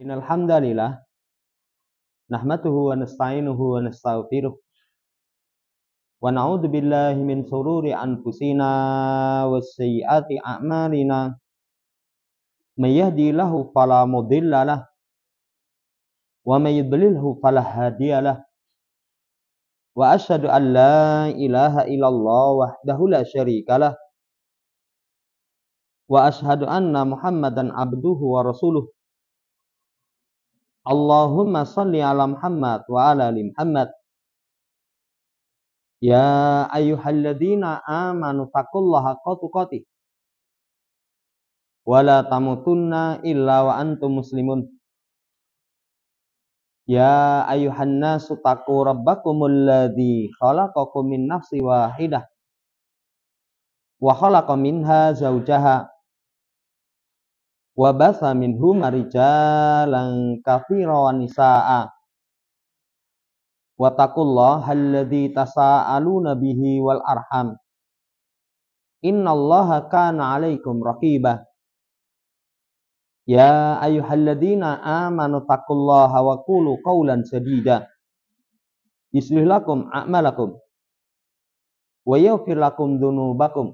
Innal hamdalillah nahmaduhu wa nasta'inuhu wa nastaghfiruh wa na'udzu billahi min shururi anfusina wa sayyiati a'malina. May yahdihillahu fala mudhillalah wa may yudlilhu fala hadiyalah. Wa asyhadu an la ilaha illallah wahdahu la syarikalah wa asyhadu anna Muhammadan abduhu wa rasuluh. Allahumma shalli ala Muhammad wa ala ali Muhammad. Ya ayyuhalladzina amanu taqullaha haqqa tuqatih wa la tamutunna illa wa antum muslimun. Ya ayyuhan nasu taqu rabbakumul ladzi khalaqakum min nafsin wahidah wa khalaqa minha zawjaha wa batha minhuma rijalan katsiran wa nisaa'a wa taqullaha alladzi tasaaluna bihi wal arham innallaha kana 'alaikum raqibah. Ya ayyuhalladzina amanu taqullaha wa qulu qawlan sadida yuslih lakum a'malakum wa yaghfir lakum dzunubakum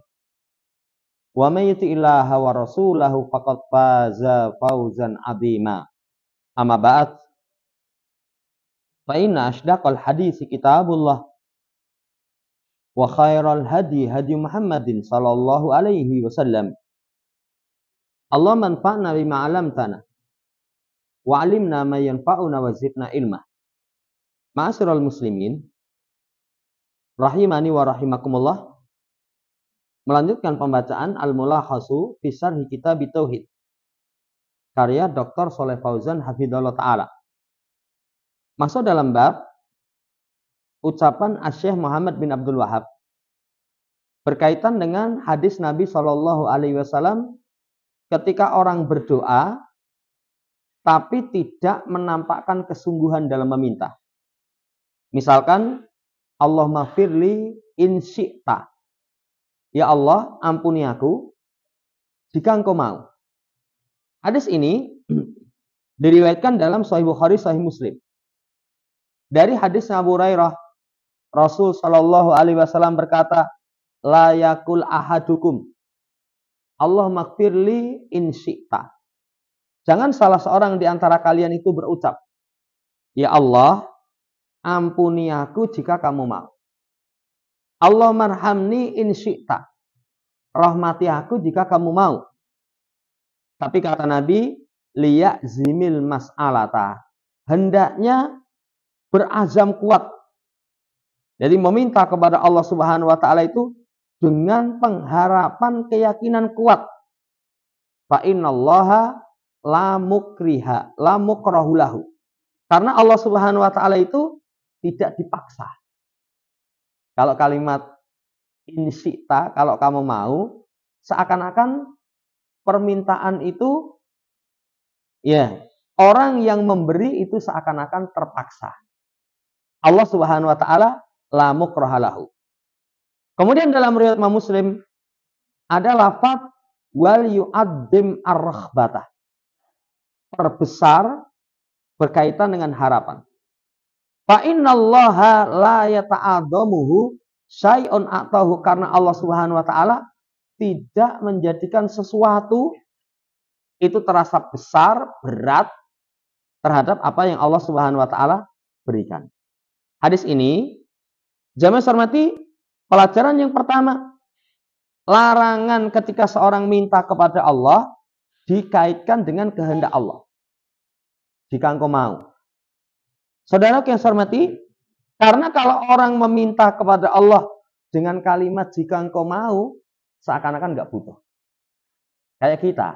wa may yuti'illaha wa rasulahu faqad faza fawzan 'azima. Amma ba'd, fa inna ashdaqal hadits kitabullah wa khairal hadi hadi Muhammadin sallallahu alaihi wasallam. Allah manfa'na bima 'allamtana wa 'allimna ma yanfa'una wa zidna ilma. Ma'asyiral muslimin rahimani wa rahimakumullah. Melanjutkan pembacaan Al-Mulakhasu fi Syarh Kitab Tauhid karya Dr. Shalih Fauzan hafizallahu taala. Masuk dalam bab ucapan Asy-Syaikh Muhammad bin Abdul Wahhab berkaitan dengan hadis Nabi sallallahu alaihi wasallam ketika orang berdoa tapi tidak menampakkan kesungguhan dalam meminta. Misalkan, Allahumma firli in syi'ta. Ya Allah, ampuni aku jika Engkau mau. Hadis ini diriwayatkan dalam Sahih Bukhari, Sahih Muslim. Dari hadis Abu Hurairah, Rasul sallallahu alaihi wasallam berkata, la yakul ahadukum Allahumma firli in syi'ta. Jangan salah seorang di antara kalian itu berucap, ya Allah, ampuni aku jika kamu mau. Allahumma arhamni in syi'ta. Rahmati aku jika kamu mau. Tapi kata Nabi, liya'zimil mas'alata. Hendaknya berazam kuat. Jadi meminta kepada Allah Subhanahu wa taala itu dengan pengharapan keyakinan kuat. Fa innallaha la mukriha, la mukrahu lahu. Karena Allah Subhanahu wa taala itu tidak dipaksa. Kalau kalimat in syi'ta, kalau kamu mau, seakan-akan permintaan itu ya, orang yang memberi itu seakan-akan terpaksa. Allah Subhanahu wa taala la mukraha lahu. Kemudian dalam riwayat Imam Muslim ada lafaz wal yu'addim ar-raghbatah. Perbesar berkaitan dengan harapan. Fa innallaha la yata'adzamuhu syai'un a'tahu, karena Allah Subhanahu wa taala tidak menjadikan sesuatu itu terasa besar, berat terhadap apa yang Allah Subhanahu wa taala berikan. Hadis ini jamaah hormati, pelajaran yang pertama, larangan ketika seorang minta kepada Allah dikaitkan dengan kehendak Allah. Jika engkau mau. Saudara yang saya hormati, karena kalau orang meminta kepada Allah dengan kalimat jika engkau mau, seakan-akan nggak butuh. Kayak kita.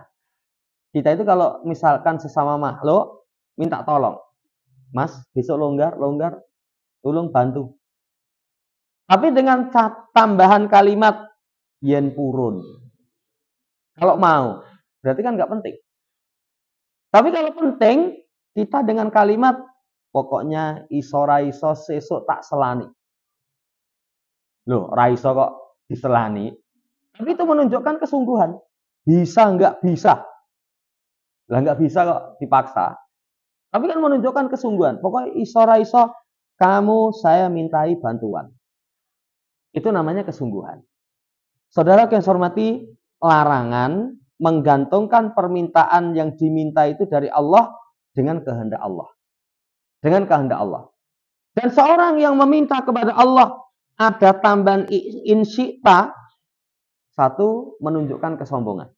Kita itu kalau misalkan sesama makhluk minta tolong. Mas, besok longgar, tolong bantu. Tapi dengan tambahan kalimat yen purun. Kalau mau, berarti kan nggak penting. Tapi kalau penting, kita dengan kalimat pokoknya iso raiso sesuk tak selani. Loh, raiso kok diselani? Tapi itu menunjukkan kesungguhan. Bisa nggak bisa? Lah nggak bisa kok dipaksa. Tapi kan menunjukkan kesungguhan. Pokoknya iso kamu saya mintai bantuan. Itu namanya kesungguhan. Saudara yang saya hormati, larangan menggantungkan permintaan yang diminta itu dari Allah dengan kehendak Allah. Dengan kehendak Allah. Dan seorang yang meminta kepada Allah ada tambahan insyita, satu menunjukkan kesombongan.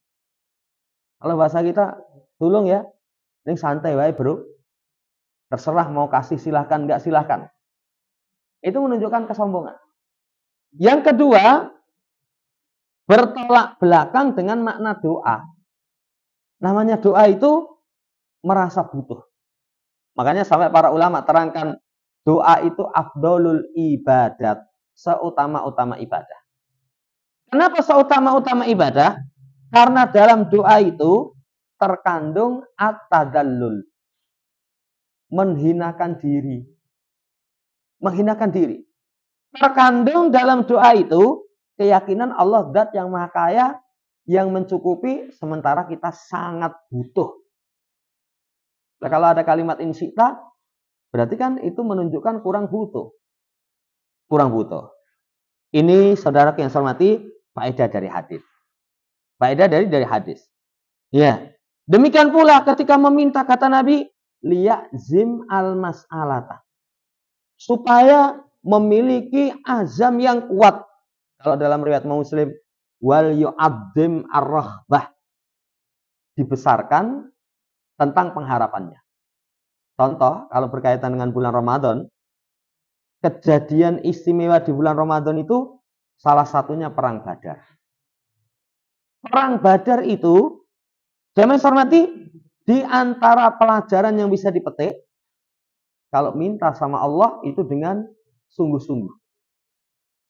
Kalau bahasa kita, tolong ya, ini santai wae bro. Terserah mau kasih silahkan, enggak silahkan. Itu menunjukkan kesombongan. Yang kedua, bertolak belakang dengan makna doa. Namanya doa itu merasa butuh. Makanya sampai para ulama terangkan doa itu afdolul ibadat, seutama-utama ibadah. Kenapa seutama-utama ibadah? Karena dalam doa itu terkandung at-tadallul, menghinakan diri. Menghinakan diri. Terkandung dalam doa itu keyakinan Allah zat yang maha kaya, yang mencukupi, sementara kita sangat butuh. Nah, kalau ada kalimat insyita, berarti kan itu menunjukkan kurang butuh. Kurang butuh. Ini saudara yang saya hormati, faedah dari hadis. Faedah dari hadis. Ya. Demikian pula ketika meminta, kata Nabi, liya'zim al-mas'alata. Supaya memiliki azam yang kuat. Kalau dalam riwayat Muslim, wal yu'adzim ar-rahbah. Dibesarkan tentang pengharapannya. Contoh, kalau berkaitan dengan bulan Ramadan, kejadian istimewa di bulan Ramadan itu salah satunya Perang Badar. Perang Badar itu, jamaah hormati, di antara pelajaran yang bisa dipetik, kalau minta sama Allah itu dengan sungguh-sungguh.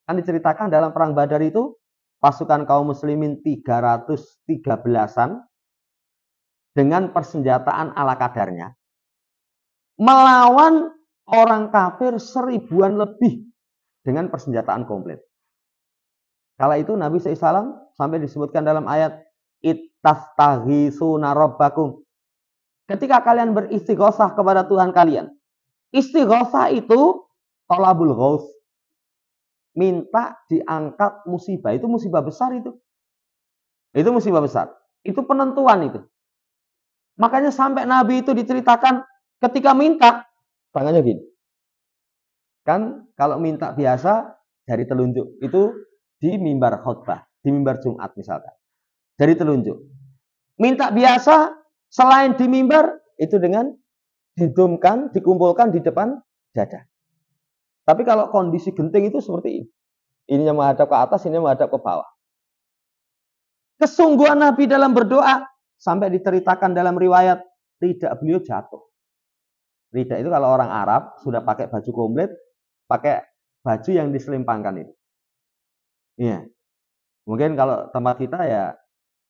Kan diceritakan dalam Perang Badar itu, pasukan kaum muslimin 313-an dengan persenjataan ala kadarnya melawan orang kafir 1000-an lebih dengan persenjataan komplit. Kala itu Nabi SAW sampai disebutkan dalam ayat ittastaghisuna rabbakum. Ketika kalian beristighosah kepada Tuhan kalian. Istighosah itu tolabul ghaus. Minta diangkat musibah. Itu musibah besar itu. Itu musibah besar. Itu penentuan itu. Makanya sampai Nabi itu diceritakan ketika minta, tangannya gini. Kan kalau minta biasa jari telunjuk. Itu di mimbar khutbah. Di mimbar Jumat misalkan. Jari telunjuk. Minta biasa selain di mimbar, itu dengan didumkan, dikumpulkan di depan dada. Tapi kalau kondisi genting itu seperti ini. Ininya menghadap ke atas, ininya menghadap ke bawah. Kesungguhan Nabi dalam berdoa, sampai diceritakan dalam riwayat, tidak beliau jatuh. Tidak itu kalau orang Arab, sudah pakai baju komplit, pakai baju yang diselimpangkan itu. Iya. Mungkin kalau tempat kita ya,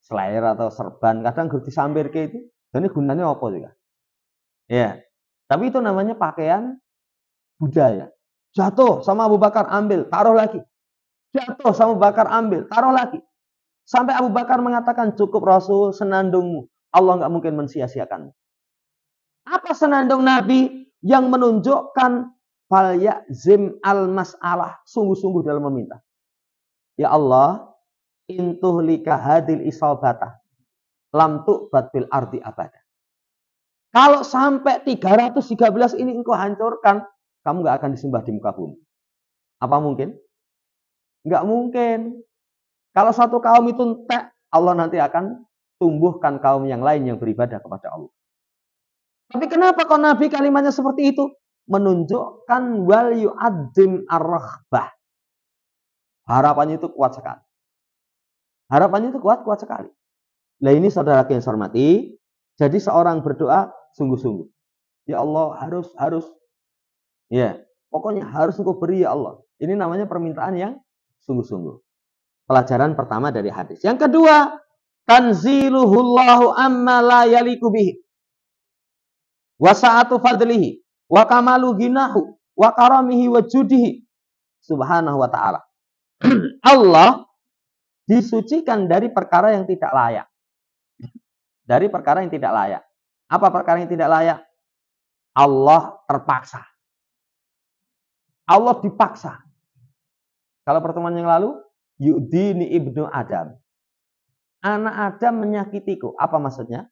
slayer atau serban, kadang gerti sampir ke itu, dan ini gunanya apa juga? Ya, tapi itu namanya pakaian budaya. Jatuh sama Abu Bakar, ambil, taruh lagi. Jatuh sama Abu Bakar, ambil, taruh lagi. Sampai Abu Bakar mengatakan, cukup Rasul, senandungmu. Allah nggak mungkin mensia-siakan. Apa senandung Nabi yang menunjukkan fal ya'zim al-mas'alah, sungguh-sungguh dalam meminta. Ya Allah, intuhlika hadil isabata lam tu'bad fil ardi abada. Kalau sampai 313 ini engkau hancurkan, kamu nggak akan disembah di muka bumi. Apa mungkin? Nggak mungkin. Kalau satu kaum itu entek, Allah nanti akan tumbuhkan kaum yang lain yang beribadah kepada Allah. Tapi kenapa kok Nabi kalimatnya seperti itu? Menunjukkan wal yu'adzim ar-rahbah. Harapannya itu kuat sekali. Harapannya itu kuat sekali. Nah ini saudara yang saya hormati, jadi seorang berdoa sungguh-sungguh. Ya Allah, harus. Ya, pokoknya harus engkau beri ya Allah. Ini namanya permintaan yang sungguh-sungguh. Pelajaran pertama dari hadis. Yang kedua, tanziluhullahu amma la yaliku bihi. Wa sa'atu fadlihi. Wa kamalu ginahu. Wa karamihi wa judihi. Subhanahu wa ta'ala. Allah disucikan dari perkara yang tidak layak. Dari perkara yang tidak layak. Apa perkara yang tidak layak? Allah terpaksa. Allah dipaksa. Kalau pertemuan yang lalu, yu'dini ibnu Adam. Anak Adam menyakitiku. Apa maksudnya?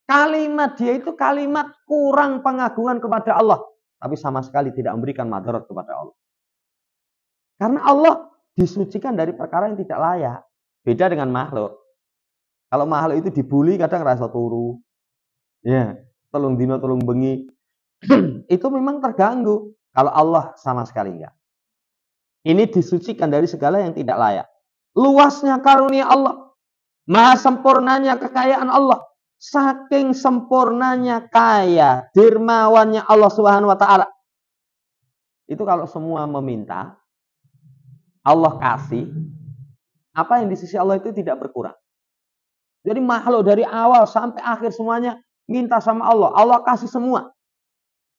Kalimat dia itu kalimat kurang pengagungan kepada Allah. Tapi sama sekali tidak memberikan madarat kepada Allah. Karena Allah disucikan dari perkara yang tidak layak. Beda dengan makhluk. Kalau makhluk itu dibully kadang rasa turu. Ya, telung dino telung bengi. Itu memang terganggu. Kalau Allah sama sekali enggak. Ini disucikan dari segala yang tidak layak. Luasnya karunia Allah. Maha sempurnanya kekayaan Allah. Saking sempurnanya kaya, dermawannya Allah Subhanahu wa taala. Itu kalau semua meminta, Allah kasih, apa yang di sisi Allah itu tidak berkurang. Jadi makhluk dari awal sampai akhir semuanya minta sama Allah. Allah kasih semua.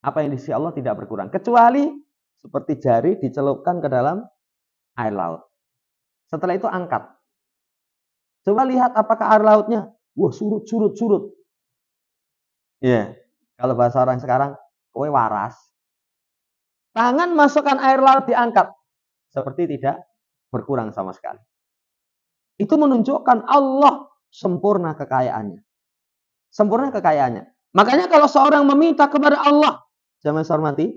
Apa yang di sisi Allah tidak berkurang. Kecuali seperti jari dicelupkan ke dalam air laut. Setelah itu angkat. Coba lihat apakah air lautnya. Wah, surut. Ya, kalau bahasa orang sekarang, kowe waras. Tangan masukkan air laut diangkat. Seperti tidak berkurang sama sekali. Itu menunjukkan Allah sempurna kekayaannya. Sempurna kekayaannya. Makanya kalau seorang meminta kepada Allah, jamaah hormati,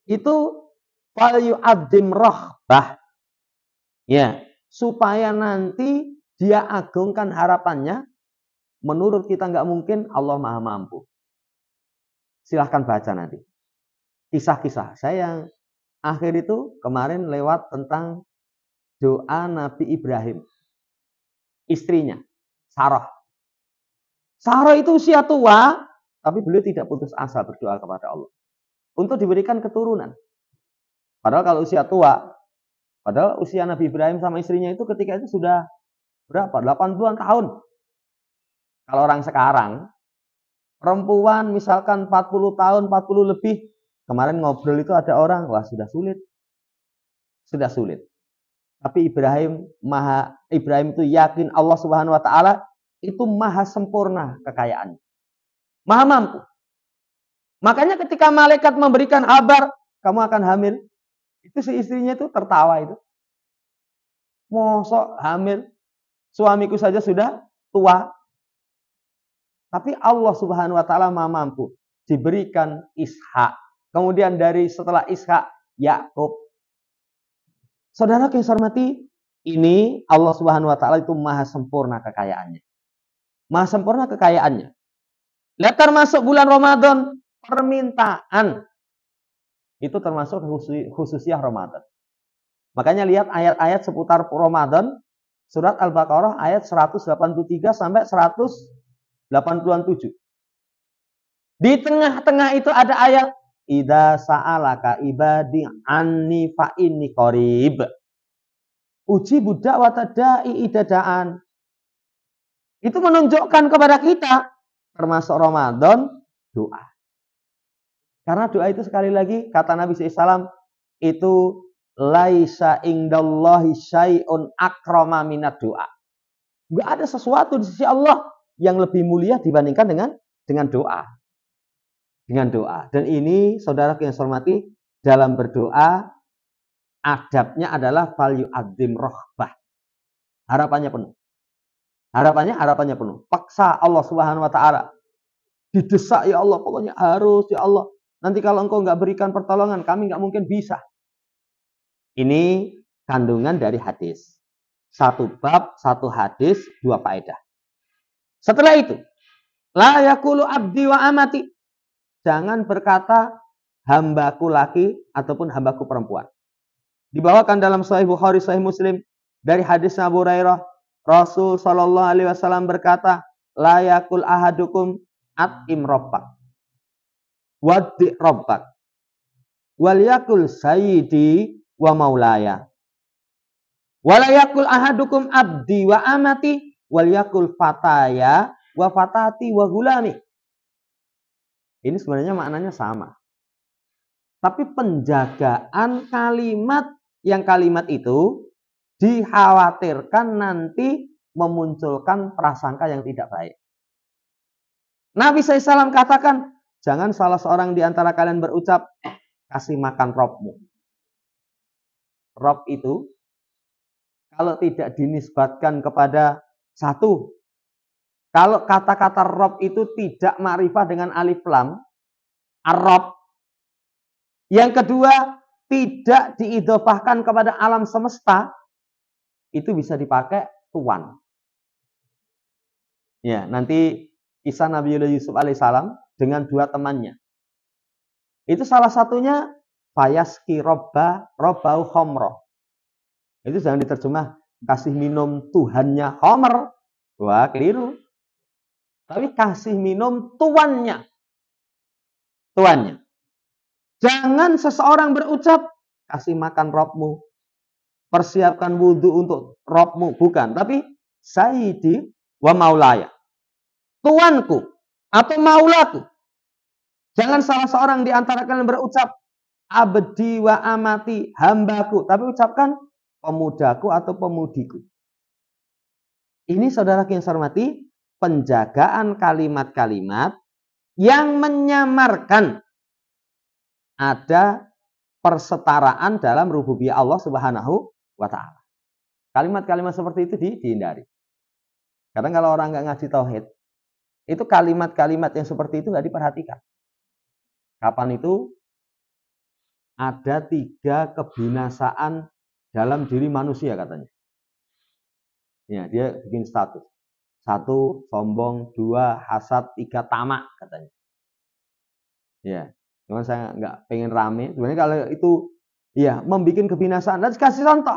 itu fal yu'adzim rahbah. Ya, supaya nanti dia agungkan harapannya. Menurut kita nggak mungkin, Allah maha mampu. Silahkan baca nanti. Kisah-kisah. Saya yang akhir itu kemarin lewat tentang doa Nabi Ibrahim. Istrinya, Sarah. Sarah itu usia tua, tapi beliau tidak putus asa berdoa kepada Allah. Untuk diberikan keturunan. Padahal kalau usia tua, padahal usia Nabi Ibrahim sama istrinya itu ketika itu sudah berapa? 80-an tahun. Kalau orang sekarang, perempuan misalkan 40 tahun, 40 lebih, kemarin ngobrol itu ada orang, wah sudah sulit. Sudah sulit. Tapi Ibrahim itu yakin Allah Subhanahu wa taala itu maha sempurna kekayaannya. Maha mampu. Makanya ketika malaikat memberikan kabar, kamu akan hamil, itu si istrinya itu tertawa itu. Mosok hamil, suamiku saja sudah tua. Tapi Allah Subhanahu wa taala maha mampu. Diberikan Ishak. Kemudian setelah Ishak, Yakub. Saudara yang saya hormati, ini Allah Subhanahu wa taala itu maha sempurna kekayaannya. Maha sempurna kekayaannya. Lihat termasuk bulan Ramadan, permintaan. Itu termasuk khususiyah Ramadan. Makanya lihat ayat-ayat seputar Ramadan, surat Al-Baqarah ayat 183 sampai 187. Di tengah-tengah itu ada ayat idza sa'alaka ibadi anni fa inni qarib. Uji budak watada'i idadaan. Itu menunjukkan kepada kita termasuk Ramadan doa. Karena doa itu sekali lagi kata Nabi SAW itu laisa indallahi syai'un akrama minad doa. Enggak ada sesuatu di sisi Allah yang lebih mulia dibandingkan dengan doa. Dengan doa. Dan ini saudara yang saya hormati, dalam berdoa adabnya adalah fal yu'adzim rahbah. Harapannya penuh. Harapannya penuh. Paksa Allah Subhanahu wa taala. Didesak ya Allah, pokoknya harus ya Allah. Nanti kalau engkau enggak berikan pertolongan, kami enggak mungkin bisa. Ini kandungan dari hadis. Satu bab, satu hadis, dua faedah. Setelah itu, la yaqulu abdi wa amati. Jangan berkata hambaku laki ataupun hambaku perempuan. Dibawakan dalam Sahih Bukhari, Sahih Muslim dari hadis Abu Hurairah, Rasul sallallahu alaihi wasallam berkata, la yaqul ahadukum at'im rabbak waddi rabbak wal yaqul sayyidi wa maulaya. Wala yaqul ahadukum abdi wa amati wal yakul fataya wa fatati wa gulami. Ini sebenarnya maknanya sama. Tapi penjagaan kalimat yang kalimat itu dikhawatirkan nanti memunculkan prasangka yang tidak baik. Nabi SAW katakan, jangan salah seorang di antara kalian berucap, kasih makan Robmu. Rob itu, kalau tidak dinisbatkan kepada satu, kalau kata-kata Rob itu tidak ma'rifah dengan alif lam, ar-Rob. Yang kedua, tidak diidhofahkan kepada alam semesta, itu bisa dipakai Tuan. Ya, nanti kisah Nabi Yusuf alaihissalam dengan dua temannya. Itu salah satunya fayaski robbau khomro. Itu jangan diterjemah kasih minum Tuhannya Homer. Wah, keliru. Tapi kasih minum tuannya. Tuannya. Jangan seseorang berucap, kasih makan Robmu. Persiapkan wudhu untuk Robmu. Bukan. Tapi, Sayyidi wa maulaya. Tuanku atau maulaku. Jangan salah seorang di antara kalian berucap, abdi wa amati, hambaku. Tapi ucapkan, pemudaku atau pemudiku. Ini saudara yang saya hormati, penjagaan kalimat-kalimat yang menyamarkan ada persetaraan dalam rububiyah Allah Subhanahu wa Ta'ala. Kalimat-kalimat seperti itu dihindari. Kadang kalau orang nggak ngaji tauhid, itu kalimat-kalimat yang seperti itu nggak diperhatikan. Kapan itu? Ada 3 kebinasaan dalam diri manusia katanya. Ya, dia bikin status. 1, sombong. 2, hasad. 3, tamak katanya. Ya. Cuman saya nggak pengen rame. Sebenarnya kalau itu ya membuat kebinasaan. Dan kasih contoh.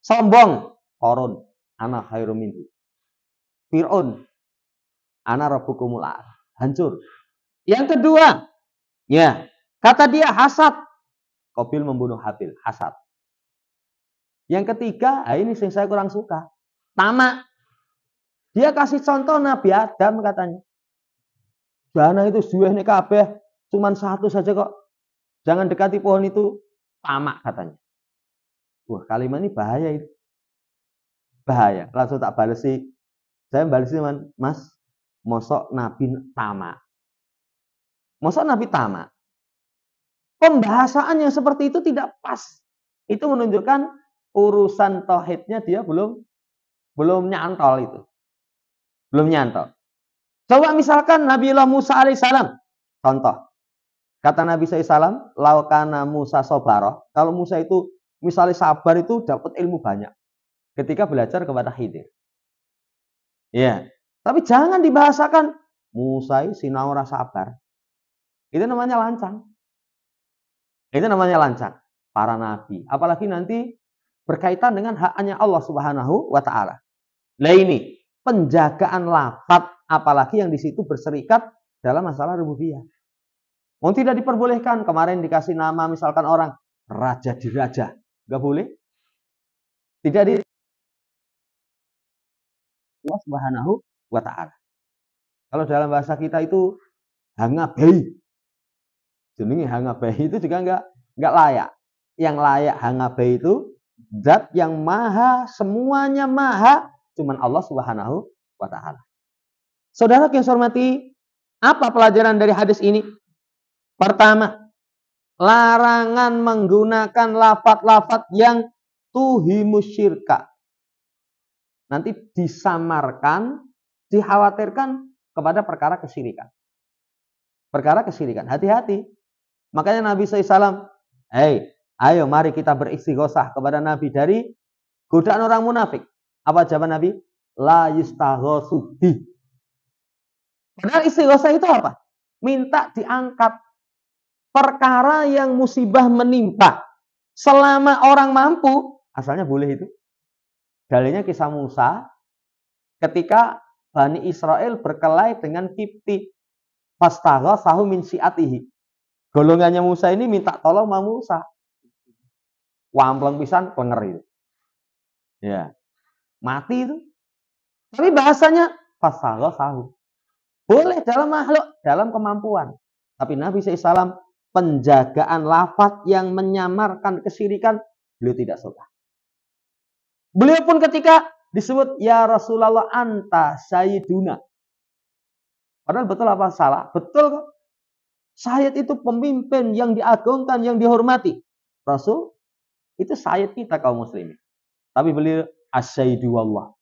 Sombong. Korun. Ana khairum minhu. Fir'aun. Ana rabbukumul a'la. Hancur. Yang kedua. Ya. Kata dia hasad. Qabil membunuh Habil. Hasad. Yang ketiga. Ini yang saya kurang suka. Tamak. Dia kasih contoh Nabi Adam katanya. Jana itu suweh nek kabeh. Cuman 1 saja kok. Jangan dekati pohon itu. Tamak katanya. Wah, kalimat ini bahaya itu. Bahaya. Langsung tak balesi. Saya balesi, Mas. Mosok Nabi tamak. Mosok Nabi tamak. Pembahasan yang seperti itu tidak pas. Itu menunjukkan urusan tauhidnya dia belum nyantol itu. Belum nyantol. Coba misalkan Nabiullah Musa alaihissalam. Contoh. Kata Nabi SAW, laukana Musa sobaroh. Kalau Musa itu misalnya sabar itu dapat ilmu banyak. Ketika belajar kepada Khidir. Ya. Tapi jangan dibahasakan Musa itu sinau ora sabar. Itu namanya lancang. Itu namanya lancang. Para nabi. Apalagi nanti berkaitan dengan haknya Allah Subhanahu wa Ta'ala. Nah ini penjagaan lafaz, apalagi yang di situ berserikat dalam masalah rububiyah. Tidak diperbolehkan. Kemarin dikasih nama misalkan orang raja diraja. Nggak boleh. Tidak di Allah Subhanahu wa Ta'ala. Kalau dalam bahasa kita itu hangabei. Jenenge hangabei itu juga nggak layak. Yang layak hangabei itu zat yang maha, semuanya maha, cuman Allah Subhanahu wa Ta'ala. Saudara yang saya hormati, apa pelajaran dari hadis ini? Pertama, larangan menggunakan lafaz-lafaz yang tuhimus syirka. Nanti disamarkan, dikhawatirkan kepada perkara kesyirikan. Perkara kesyirikan. Hati-hati. Makanya Nabi SAW, ayo mari kita beristighosah kepada Nabi dari godaan orang munafik. Apa jawaban Nabi? La yustaghosu bi. Padahal istighosah itu apa? Minta diangkat. Perkara yang musibah menimpa. Selama orang mampu, asalnya boleh itu. Dalilnya kisah Musa ketika Bani Israel berkelahi dengan Kipti. Fastaghasahu min syi'atihi. Golongannya Musa ini minta tolong sama Musa. Wampleng pisan klenger itu. Ya. Mati itu. Tapi bahasanya fastaghasahu. Boleh dalam makhluk, dalam kemampuan. Tapi Nabi SAW penjagaan lafaz yang menyamarkan kesyirikan, beliau tidak suka. Beliau pun ketika disebut ya Rasulullah anta sayyiduna. Padahal betul apa salah? Betul kok. Sayyid itu pemimpin yang diagungkan, yang dihormati. Rasul itu sayyid kita kaum muslimin. Tapi beliau asyhadu wallah.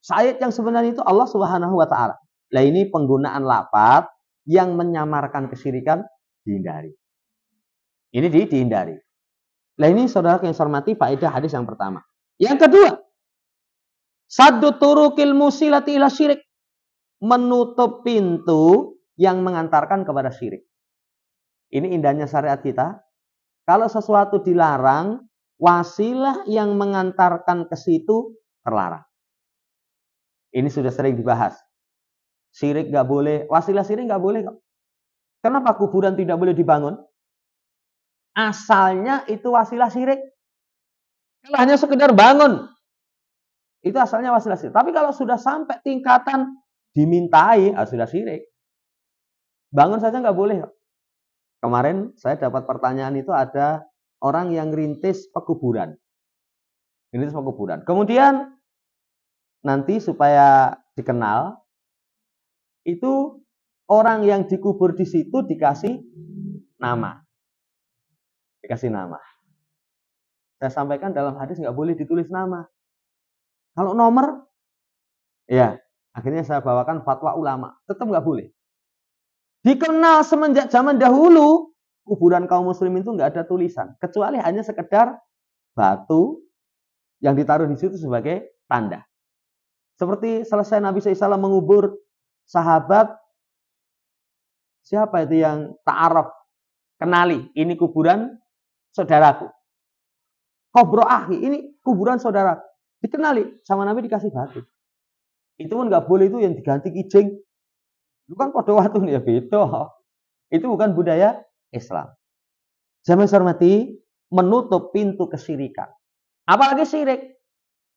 Sayyid yang sebenarnya itu Allah Subhanahu wa taala. Nah, ini penggunaan lafaz yang menyamarkan kesyirikan dihindari. Ini dihindari. Nah, ini saudara yang saya hormati faedah hadis yang pertama. Yang kedua, saddu turukil musilati ila syirik. Menutup pintu yang mengantarkan kepada syirik. Ini indahnya syariat kita. Kalau sesuatu dilarang, wasilah yang mengantarkan ke situ terlarang. Ini sudah sering dibahas. Syirik nggak boleh, wasilah syirik nggak boleh kok. Kenapa kuburan tidak boleh dibangun? Asalnya itu wasilah syirik. Kalau hanya sekedar bangun, itu asalnya wasilah syirik. Tapi kalau sudah sampai tingkatan dimintai, sudah syirik. Bangun saja nggak boleh. Kemarin saya dapat pertanyaan itu ada orang yang rintis pekuburan. Rintis pekuburan. Kemudian nanti supaya dikenal, itu orang yang dikubur di situ dikasih nama. Dikasih nama. Saya sampaikan dalam hadis nggak boleh ditulis nama. Kalau nomor, ya akhirnya saya bawakan fatwa ulama. Tetap nggak boleh. Dikenal semenjak zaman dahulu, kuburan kaum muslimin itu nggak ada tulisan. Kecuali hanya sekedar batu yang ditaruh di situ sebagai tanda. Seperti selesai Nabi SAW mengubur sahabat, siapa itu yang ta'aruf, kenali, ini kuburan saudaraku. Kubro ahi, ini kuburan saudaraku. Dikenali, sama Nabi dikasih batu. Itu pun nggak boleh itu yang diganti kijing. Itu kan kode waktu ya beda. Itu bukan budaya Islam. Jamaah hormati, menutup pintu kesyirikan. Apalagi syirik.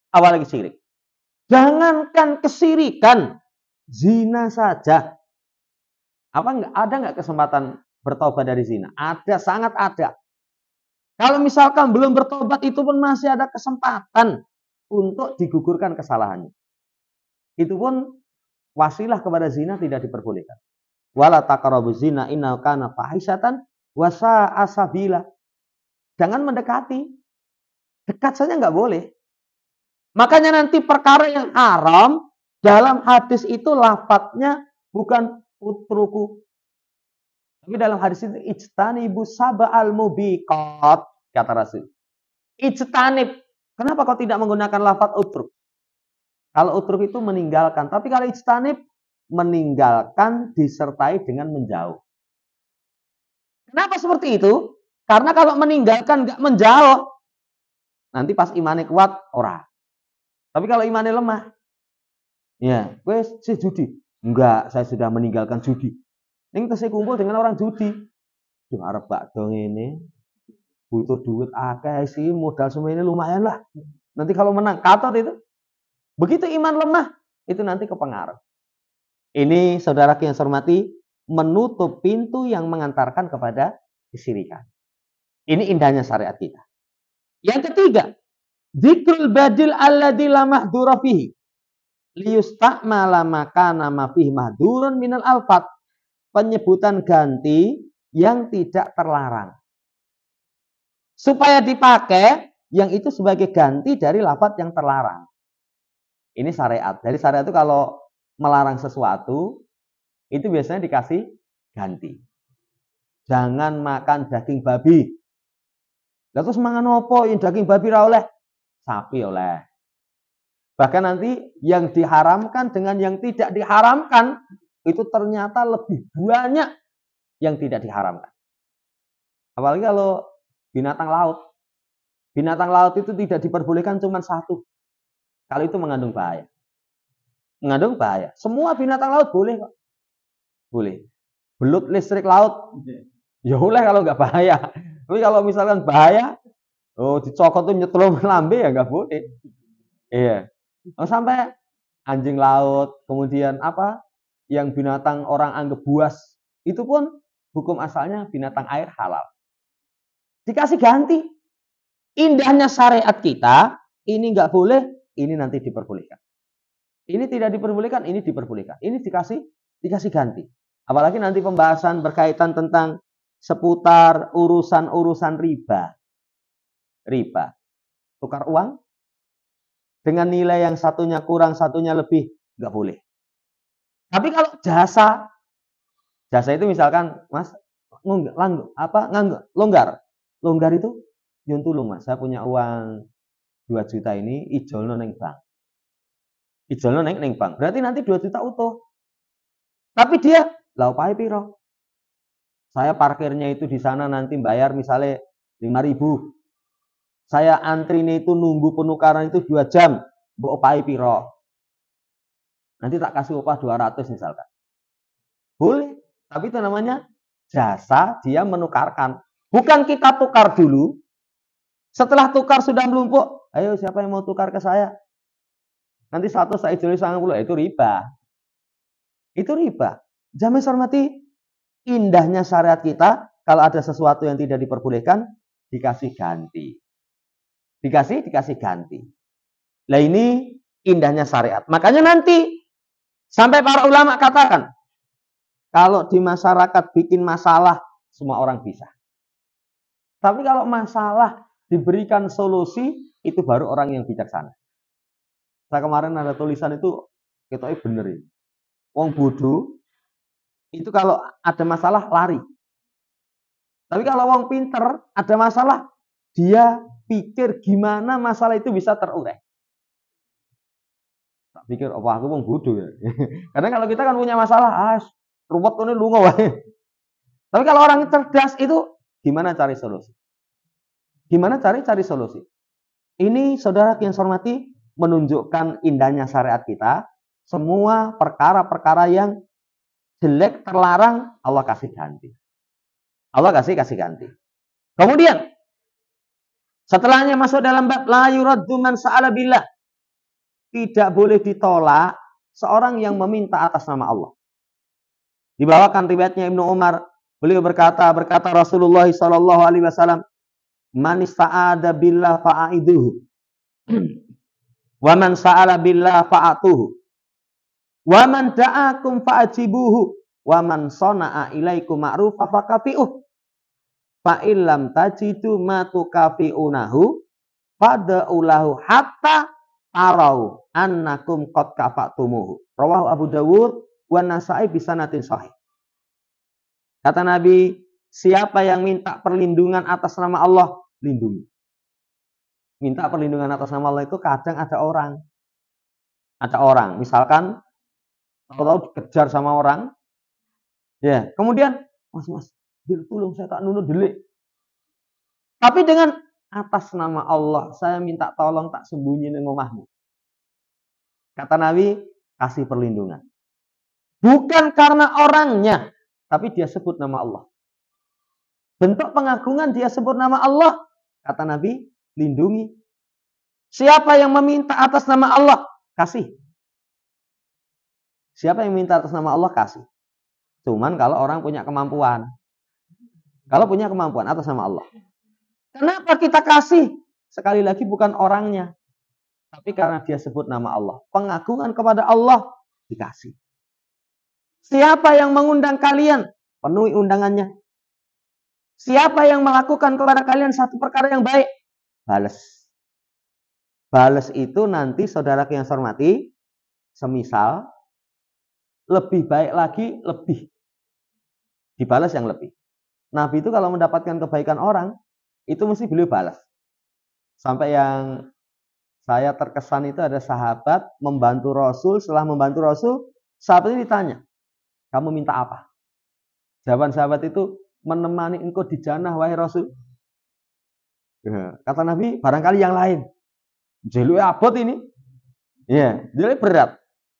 Apalagi syirik. Jangankan kesyirikan, zina saja. Ada nggak kesempatan bertobat dari zina? Ada, sangat ada. Kalau misalkan belum bertobat itu pun masih ada kesempatan untuk digugurkan kesalahannya. Itu pun wasilah kepada zina tidak diperbolehkan. Wala taqrabuz zina innahu kana fahisyatan wa sa'a sabila. Jangan mendekati. Dekat saja nggak boleh. Makanya nanti perkara yang haram dalam hadis itu lafadznya bukan utruku. Tapi dalam hadis itu ijtanibu sab'al mubiqat kata Rasul. Ijtanib. Kenapa kau tidak menggunakan lafadz utruk? Kalau utruk itu meninggalkan, tapi kalau ijtanib meninggalkan disertai dengan menjauh. Kenapa seperti itu? Karena kalau meninggalkan nggak menjauh, nanti pas imannya kuat ora. Tapi kalau imannya lemah, ya, gue si judi. Enggak, saya sudah meninggalkan judi. Ini saya kumpul dengan orang judi. Cuma arep bak dong ini. Butuh duit akeh sih, modal semua ini lumayan lah. Nanti kalau menang, katot itu. Begitu iman lemah, itu nanti kepengaruh. Ini saudara yang saya hormati, menutup pintu yang mengantarkan kepada kesyirikan. Ini indahnya syariat kita. Yang ketiga, dzikrul badil alladzi la mahdura fihi. Liyusta'mala makana ma fihi mahdurun minal alfat. Penyebutan ganti yang tidak terlarang. Supaya dipakai yang itu sebagai ganti dari lafaz yang terlarang. Ini syariat. Jadi syariat itu kalau melarang sesuatu, itu biasanya dikasih ganti. Jangan makan daging babi. Lah terus mangan opo yang daging babi ra oleh? Sapi oleh. Bahkan nanti yang diharamkan dengan yang tidak diharamkan, itu ternyata lebih banyak yang tidak diharamkan. Apalagi kalau binatang laut. Binatang laut itu tidak diperbolehkan cuma satu. Kalau itu mengandung bahaya. Mengandung bahaya. Semua binatang laut boleh kok. Boleh. Belut listrik laut. Ya boleh kalau nggak bahaya. Tapi kalau misalkan bahaya, dicokot tuh nyetrum lambe ya nggak boleh. Iya. Sampai anjing laut, kemudian apa? Yang binatang orang anggap buas. Itu pun hukum asalnya binatang air halal. Dikasih ganti. Indahnya syariat kita, ini nggak boleh, ini nanti diperbolehkan. Ini tidak diperbolehkan, ini diperbolehkan. Ini dikasih ganti. Apalagi nanti pembahasan berkaitan tentang seputar urusan-urusan riba. Riba. Tukar uang dengan nilai yang satunya kurang, satunya lebih, nggak boleh. Tapi kalau jasa itu misalkan, Mas, longgar itu, nyun tulung Mas, saya punya uang 2 juta ini, ijolno neng bank. Ijolno neng bank. Berarti nanti 2 juta utuh. Tapi dia, lah upahe piro? Saya parkirnya itu di sana nanti bayar misalnya 5.000. Saya antrinya itu nunggu penukaran itu 2 jam. Mbok upahe piro? Nanti tak kasih upah 200 misalkan. Boleh. Tapi itu namanya jasa dia menukarkan. Bukan kita tukar dulu. Setelah tukar sudah melumpuk. Ayo siapa yang mau tukar ke saya? Nanti 100 saya jual 90. Itu riba. Itu riba. Jamaah hormati, indahnya syariat kita, kalau ada sesuatu yang tidak diperbolehkan, dikasih ganti. Dikasih ganti. Nah ini indahnya syariat. Makanya nanti, sampai para ulama katakan, kalau di masyarakat bikin masalah, semua orang bisa. Tapi kalau masalah diberikan solusi, itu baru orang yang bijaksana. Saya kemarin ada tulisan itu, kita benerin. Wong bodoh, itu kalau ada masalah, lari. Tapi kalau wong pinter, ada masalah, dia pikir gimana masalah itu bisa terurai. Tak pikir, apa aku wong bodoh ya. Karena kalau kita kan punya masalah, ruwet ini lunga wae. Tapi kalau orang cerdas itu, gimana cari solusi? Gimana cari solusi? Ini saudara yang saya hormati, menunjukkan indahnya syariat kita. Semua perkara-perkara yang jelek, terlarang, Allah kasih ganti. Allah kasih ganti. Kemudian, setelahnya masuk dalam bab la yuraddu man sa'ala billah. Tidak boleh ditolak seorang yang meminta atas nama Allah. Dibawakan riwayatnya Ibnu Umar, beliau berkata Rasulullah sallallahu alaihi wasallam, "Man ista'ada billah fa'aiduhu. Wa man sa'ala billah fa'atuhu. Wa man da'akum fa'ajibuhu. Wa man sona'a ilaikum ma'rufa fakafi'uh. Fa illam tajidu ma tukafi'unahu fada'ulahu hatta tarau annakum qad kafatumuhu." Rawahu Abu Dawud wa Nasa'i bisanatin sahih. Kata Nabi, siapa yang minta perlindungan atas nama Allah, lindungi. Minta perlindungan atas nama Allah itu kadang ada orang. Ada orang, misalkan tahu dikejar sama orang, ya, kemudian, mas, tolong saya tak nunu delik. Tapi dengan atas nama Allah, saya minta tolong tak sembunyi di rumahmu. Kata Nabi, kasih perlindungan. Bukan karena orangnya, tapi dia sebut nama Allah. Bentuk pengagungan dia sebut nama Allah. Kata Nabi, lindungi. Siapa yang meminta atas nama Allah, kasih. Siapa yang minta atas nama Allah, kasih. Cuman kalau orang punya kemampuan. Kalau punya kemampuan atas nama Allah. Kenapa kita kasih? Sekali lagi bukan orangnya. Tapi karena dia sebut nama Allah. Pengagungan kepada Allah, dikasih. Siapa yang mengundang kalian? Penuhi undangannya. Siapa yang melakukan kepada kalian satu perkara yang baik? Balas. Balas itu nanti saudara yang saya hormati, semisal lebih baik lagi, lebih dibalas yang lebih. Nabi itu kalau mendapatkan kebaikan orang, itu mesti beliau balas. Sampai yang saya terkesan itu ada sahabat membantu Rasul, setelah membantu Rasul, sahabat ini ditanya, kamu minta apa? Jawaban sahabat itu, menemani engkau di jannah wahai Rasul. Kata Nabi, barangkali yang lain. Jeluk abot ini. Ya, jeluk berat.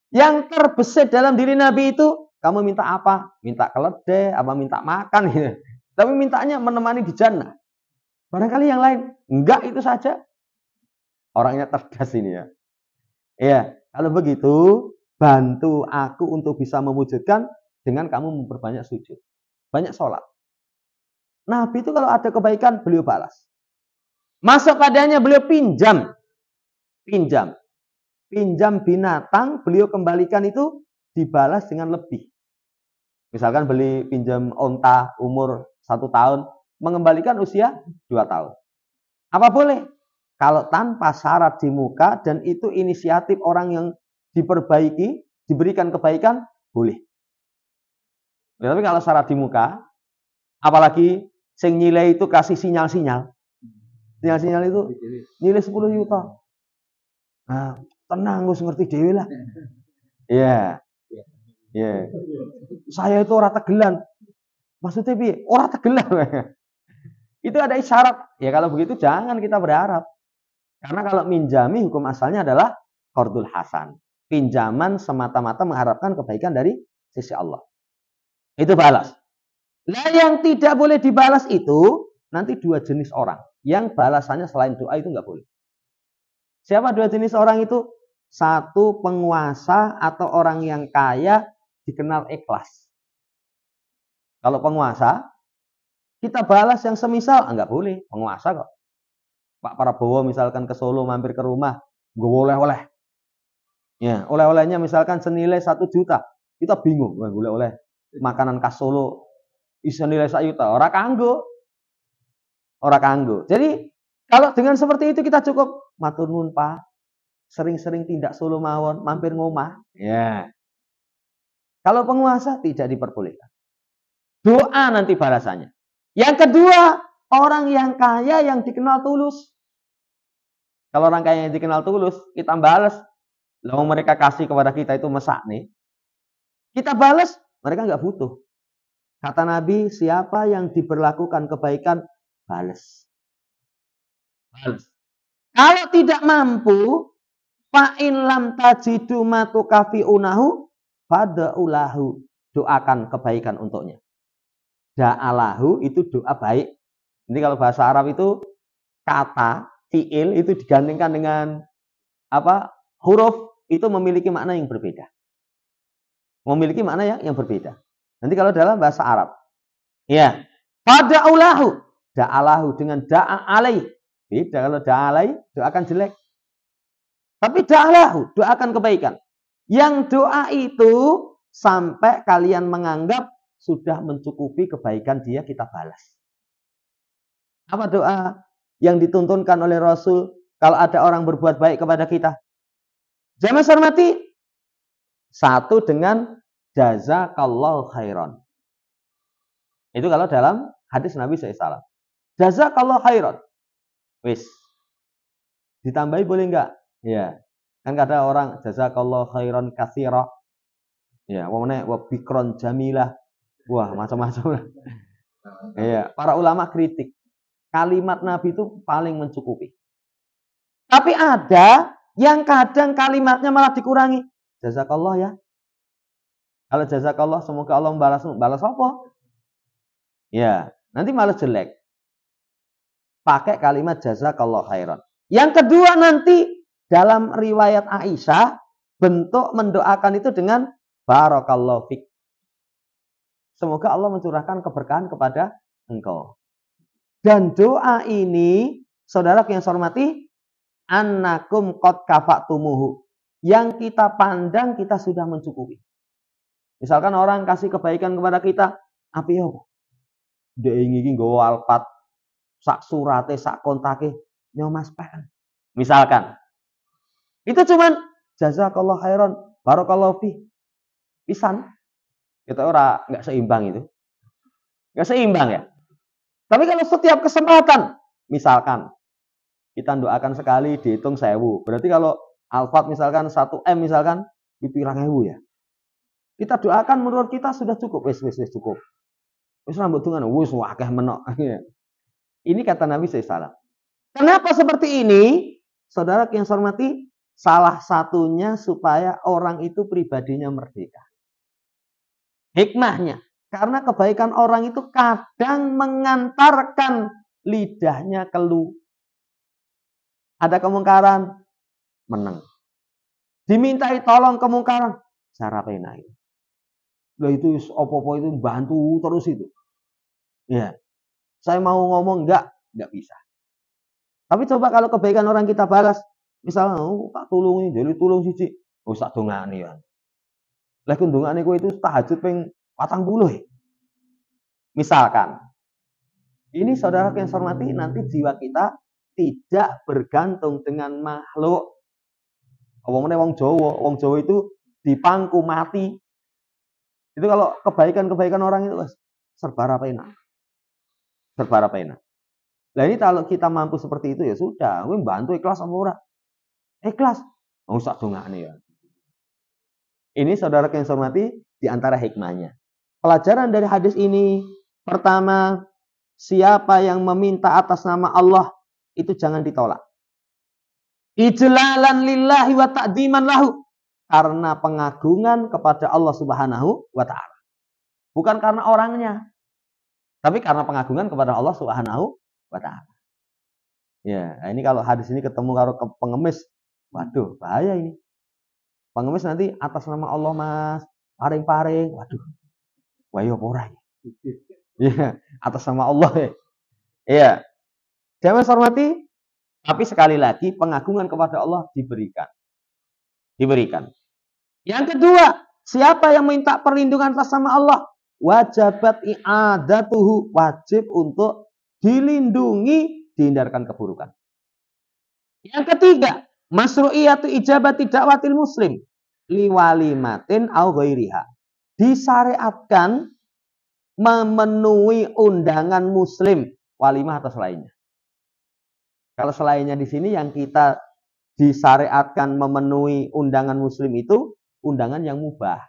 Yang terbesit dalam diri Nabi itu, kamu minta apa? Minta keledai, apa minta makan gitu. Tapi mintanya menemani di jannah. Barangkali yang lain. Enggak, itu saja. Orangnya cerdas ini ya. Ya, kalau begitu, bantu aku untuk bisa mewujudkan dengan kamu memperbanyak sujud. Banyak sholat. Nabi itu kalau ada kebaikan, beliau balas. Masuk padanya, beliau pinjam. Pinjam binatang, beliau kembalikan itu dibalas dengan lebih. Misalkan beli pinjam onta umur 1 tahun, mengembalikan usia 2 tahun. Apa boleh? Kalau tanpa syarat di muka dan itu inisiatif orang yang diperbaiki, diberikan kebaikan, boleh. Tapi kalau syarat di muka, apalagi sing nilai itu kasih sinyal-sinyal. Sinyal-sinyal itu nilai 10 juta. Nah, tenang Gus, ngerti dhewe lah. Iya. Iya. Saya itu ora tegelan. Maksudnya piye? Ora tegelan. Itu ada isyarat. Ya kalau begitu jangan kita berharap. Karena kalau minjami hukum asalnya adalah qardul hasan. Pinjaman semata-mata mengharapkan kebaikan dari sisi Allah. Itu balas. Nah, yang tidak boleh dibalas itu nanti 2 jenis orang. Yang balasannya selain doa itu nggak boleh. Siapa 2 jenis orang itu? 1 penguasa atau orang yang kaya dikenal ikhlas. Kalau penguasa, kita balas yang semisal, nggak boleh. Penguasa kok. Pak Prabowo misalkan ke Solo mampir ke rumah, gue oleh-oleh. Ya, oleh-olehnya misalkan senilai 1 juta. Kita bingung, oleh-oleh makanan khas Solo senilai 1 juta. Ora kanggo. Ora kanggo. Jadi, kalau dengan seperti itu kita cukup matur nuwun Pak. Sering-sering tindak Solo mawon, mampir ngomah. Ya. Kalau penguasa tidak diperbolehkan. Doa nanti balasannya. Yang kedua, orang yang kaya yang dikenal tulus. Kalau orang kaya yang dikenal tulus, kita balas. Lalu mereka kasih kepada kita itu mesak nih. Kita balas, mereka nggak butuh. Kata Nabi, siapa yang diberlakukan kebaikan, balas. Balas. Kalau tidak mampu, fa'in lam tajidu matu kafi'unahu, fada'ulahu. Doakan kebaikan untuknya. Da'alahu itu doa baik. Ini kalau bahasa Arab itu kata, fi'il itu digandingkan dengan huruf itu memiliki makna yang berbeda. Memiliki makna yang berbeda. Nanti kalau dalam bahasa Arab. Ya. Fada'ulahu. Da'alahu dengan da'a alaih. Beda kalau da'a alaih, doakan jelek. Tapi da'alahu, doakan kebaikan. Yang doa itu sampai kalian menganggap sudah mencukupi kebaikan dia, kita balas. Apa doa yang dituntunkan oleh Rasul kalau ada orang berbuat baik kepada kita? Jamaah hormati. 1 dengan jazakallahu khairan. Itu kalau dalam hadis Nabi SAW. Jazakallahu khairan. Wis. Ditambahi boleh enggak? Ya. Kan ada orang jazakallahu khairan katsira. Ya, wong wa bikron jamilah. Wah, macam-macam. Iya, para ulama kritik. Kalimat Nabi itu paling mencukupi. Tapi ada yang kadang kalimatnya malah dikurangi. Jazakallah ya. Kalau jazakallah semoga Allah balas apa? Ya, nanti malah jelek. Pakai kalimat jazakallah khairan. Yang kedua nanti dalam riwayat Aisyah bentuk mendoakan itu dengan barakallahu fik. Semoga Allah mencurahkan keberkahan kepada engkau. Dan doa ini, saudara yang saya hormati, annakum qad kafatumuhu. Yang kita pandang kita sudah mencukupi. Misalkan orang kasih kebaikan kepada kita, api apa? Dek iki nggawa alpat, sak surate, sak kontake, nyomas pen. Misalkan. Itu cuman jazakallahu khairan, barakallahu fi. Pisan. Kita nggak seimbang itu. Nggak seimbang ya. Tapi kalau setiap kesempatan, misalkan kita doakan sekali dihitung 1000. Berarti kalau alfat misalkan 1M misalkan dipirang 1000 ya. Kita doakan menurut kita sudah cukup. Wis cukup. Wis rambut tungan wis akeh menok. Ini kata Nabi SAW. Kenapa seperti ini? Saudara yang saya hormati, salah satunya supaya orang itu pribadinya merdeka. Hikmahnya, karena kebaikan orang itu kadang mengantarkan lidahnya keluh. Ada kemungkaran, menang. Dimintai tolong kemungkaran, cara penai. Lah itu opo-opo itu bantu terus itu. Ya, saya mau ngomong enggak bisa. Tapi coba kalau kebaikan orang kita balas, misalnya, tak tulungi, jadi tulung siji, tak dongani ya. Lah kundungane kowe itu tahajud ping 40. Misalkan, ini saudara yang saya hormati, nanti jiwa kita tidak bergantung dengan makhluk. Wong Jawa itu dipangku mati. Itu kalau kebaikan-kebaikan orang itu serba rapena. Serba rapena. Nah ini kalau kita mampu seperti itu ya sudah, gue bantu ikhlas apa ora? Ikhlas. Mau sak dongane ya. Ini saudara yang saya hormati di antara hikmahnya. Pelajaran dari hadis ini, pertama, siapa yang meminta atas nama Allah itu jangan ditolak. Ijlalan lillahi wa ta'dziman lahu. Karena pengagungan kepada Allah Subhanahu wa taala. Bukan karena orangnya, tapi karena pengagungan kepada Allah Subhanahu wa taala. Ya, ini kalau hadis ini ketemu karo pengemis, waduh, bahaya ini. Pengemis nanti atas nama Allah Mas, paring-paring, waduh. Wayo ora. Ya, atas nama Allah ya. Iya. Jangan hormati, tapi sekali lagi pengagungan kepada Allah diberikan. Diberikan. Yang kedua, siapa yang minta perlindungan atas nama Allah, wajibat i'adatuhu, wajib untuk dilindungi, dihindarkan keburukan. Yang ketiga, masru'iyatu ijabati da'watil muslim liwalimatin au ghairiha. Disyariatkan memenuhi undangan muslim, walimah atau selainnya. Kalau selainnya di sini yang kita disyariatkan memenuhi undangan muslim itu undangan yang mubah.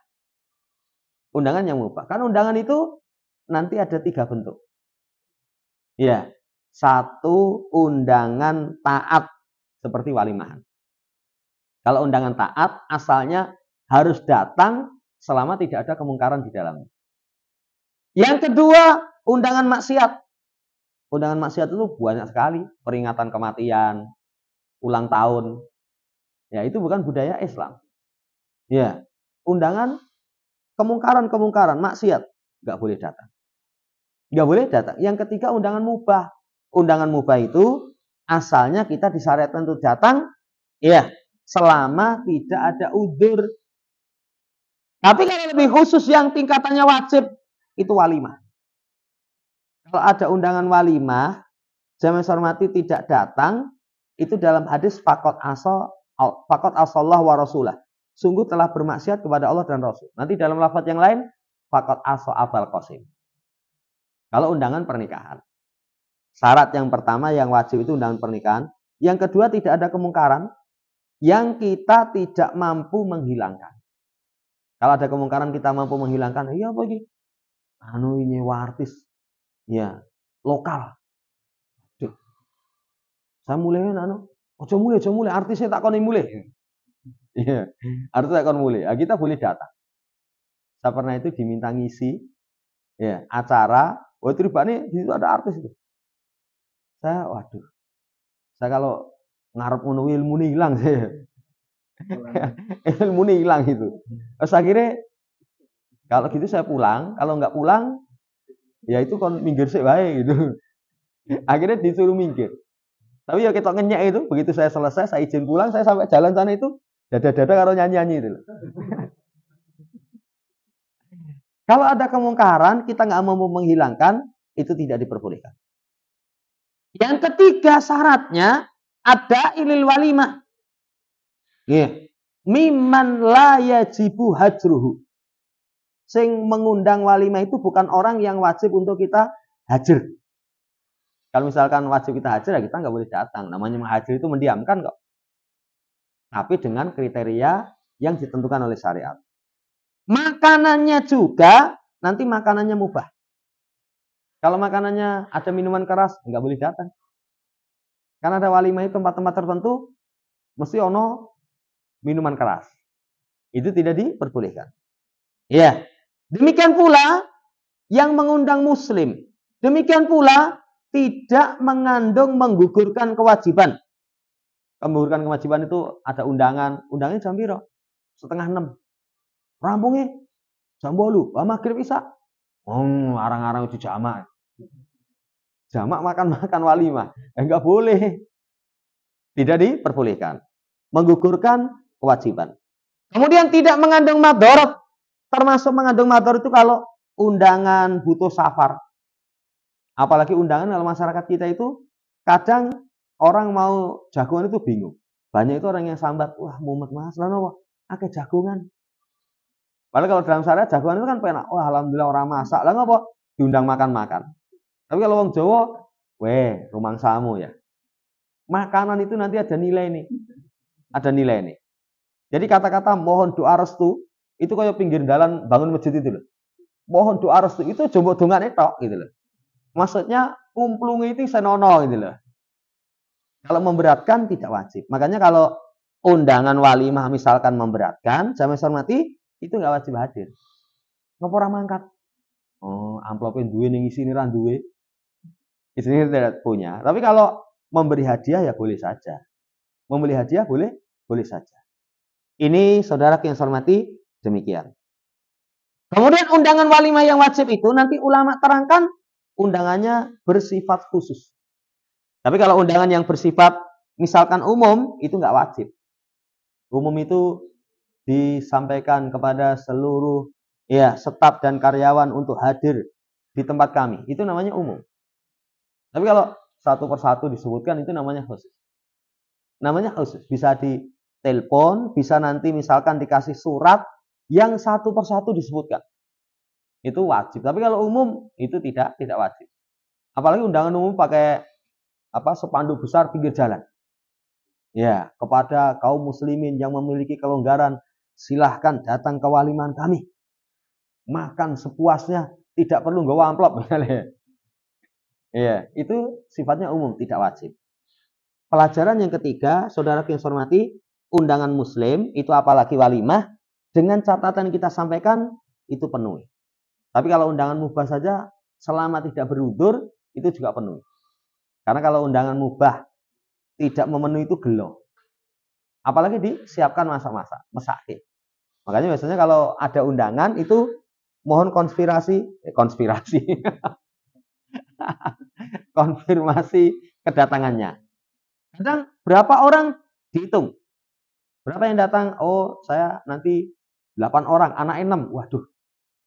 Undangan yang mubah. Kan undangan itu nanti ada 3 bentuk. Ya, 1 undangan taat seperti walimahan. Kalau undangan taat asalnya harus datang selama tidak ada kemungkaran di dalamnya. Yang kedua, undangan maksiat. Undangan maksiat itu banyak sekali, peringatan kematian, ulang tahun. Ya, itu bukan budaya Islam. Ya, undangan kemungkaran, maksiat, nggak boleh datang. Nggak boleh datang. Yang ketiga, undangan mubah. Undangan mubah itu asalnya kita disyariatkan untuk datang, ya, selama tidak ada udzur. Tapi kalau lebih khusus yang tingkatannya wajib, itu walimah. Kalau ada undangan walimah, jamaah hormati tidak datang, itu dalam hadis faqad asallah wa rasulah. Sungguh telah bermaksiat kepada Allah dan Rasul. Nanti dalam lafaz yang lain, faqad asa Abul Qasim. Kalau undangan pernikahan. Syarat yang pertama yang wajib itu undangan pernikahan. Yang kedua tidak ada kemungkaran yang kita tidak mampu menghilangkan. Kalau ada kemungkaran kita mampu menghilangkan, iya apa iki? Anu ini artis. Ya, lokal. Duh. Saya mulai ojo mulai artisnya tak koni mulai. Iya, artisnya tak koni mulai. Nah, kita boleh datang. Saya pernah itu diminta ngisi ya, acara, itu ribane di situ ada artis itu. Waduh. Saya kalau ngarep ngono ilmu hilang saya. Ilmu hilang itu. Terus akhirnya kalau gitu saya pulang, kalau nggak pulang ya itu kon minggir sih baik gitu. Akhirnya disuruh minggir. Tapi ya kita ngenyek itu, begitu saya selesai, saya izin pulang, saya sampai jalan sana itu dada-dada karo nyanyi-nyanyi itu. Kalau ada kemungkaran, kita nggak mau menghilangkan, itu tidak diperbolehkan. Yang ketiga syaratnya ada ilil walimah. Yeah. Mimman la yajibu hajruhu. Sing mengundang walimah itu bukan orang yang wajib untuk kita hajar. Kalau misalkan wajib kita hajar, ya kita nggak boleh datang. Namanya menghajar itu mendiamkan kok. Tapi dengan kriteria yang ditentukan oleh syariat. Makanannya juga, nanti makanannya mubah. Kalau makanannya ada minuman keras, nggak boleh datang. Karena ada walimah itu tempat-tempat tertentu, mesti ono minuman keras. Itu tidak diperbolehkan. Ya, demikian pula yang mengundang muslim. Demikian pula tidak mengandung menggugurkan kewajiban. Menggugurkan kewajiban itu ada undangan. Undangannya jam piro? 5:30. Rampungnya jam 8. Maghrib isya. Arang-arang itu jamak. Jamak makan walimah. Enggak boleh. Tidak diperbolehkan. Menggugurkan kewajiban. Kemudian tidak mengandung madharat. Termasuk mengandung madharat itu kalau undangan butuh safar. Apalagi undangan kalau masyarakat kita itu kadang orang mau jagungan itu bingung. Banyak itu orang yang sambat, wah mumet mas, lalu wah, akeh jagungan. Padahal kalau dalam syariat jagungan itu kan penak. Wah alhamdulillah orang masak, lah ngapa diundang makan-makan. Tapi kalau orang Jawa, weh, rumangsamu ya. Makanan itu nanti ada nilai nih. Ada nilai nih. Jadi kata-kata mohon doa restu, itu kayak pinggir jalan bangun masjid itu loh. Mohon doa restu, itu jombo dongan itu gitu loh. Maksudnya kumplungi itu senono gitu loh. Kalau memberatkan tidak wajib. Makanya kalau undangan walimah misalkan memberatkan, jamaah hormati, itu nggak wajib hadir. Ngapa ora mangkat? Oh, amplopin duwe ning isine ra duwe. Isine tidak punya. Tapi kalau memberi hadiah ya boleh saja. Membeli hadiah boleh saja. Ini saudara yang saya hormati demikian. Kemudian undangan walimah yang wajib itu nanti ulama terangkan undangannya bersifat khusus. Tapi kalau undangan yang bersifat misalkan umum itu nggak wajib. Umum itu disampaikan kepada seluruh staf dan karyawan untuk hadir di tempat kami. Itu namanya umum. Tapi kalau satu persatu disebutkan itu namanya khusus. Namanya khusus. Bisa ditelepon, bisa nanti misalkan dikasih surat yang satu persatu disebutkan. Itu wajib. Tapi kalau umum itu tidak wajib. Apalagi undangan umum pakai spanduk besar pinggir jalan. Ya, kepada kaum muslimin yang memiliki kelonggaran, silahkan datang ke walimahan kami. Makan sepuasnya, tidak perlu nggawa amplop. Ya, itu sifatnya umum, tidak wajib. Pelajaran yang ketiga, saudara yang saya hormati, undangan muslim, itu apalagi walimah, dengan catatan kita sampaikan, itu penuhi. Tapi kalau undangan mubah saja, selama tidak berudur, itu juga penuhi. Karena kalau undangan mubah tidak memenuhi itu gelo. Apalagi disiapkan masak-masak, mesake. Makanya biasanya kalau ada undangan itu mohon konfirmasi konfirmasi kedatangannya. Kadang berapa orang dihitung. Berapa yang datang? Oh, saya nanti 8 orang, anak 6. Waduh,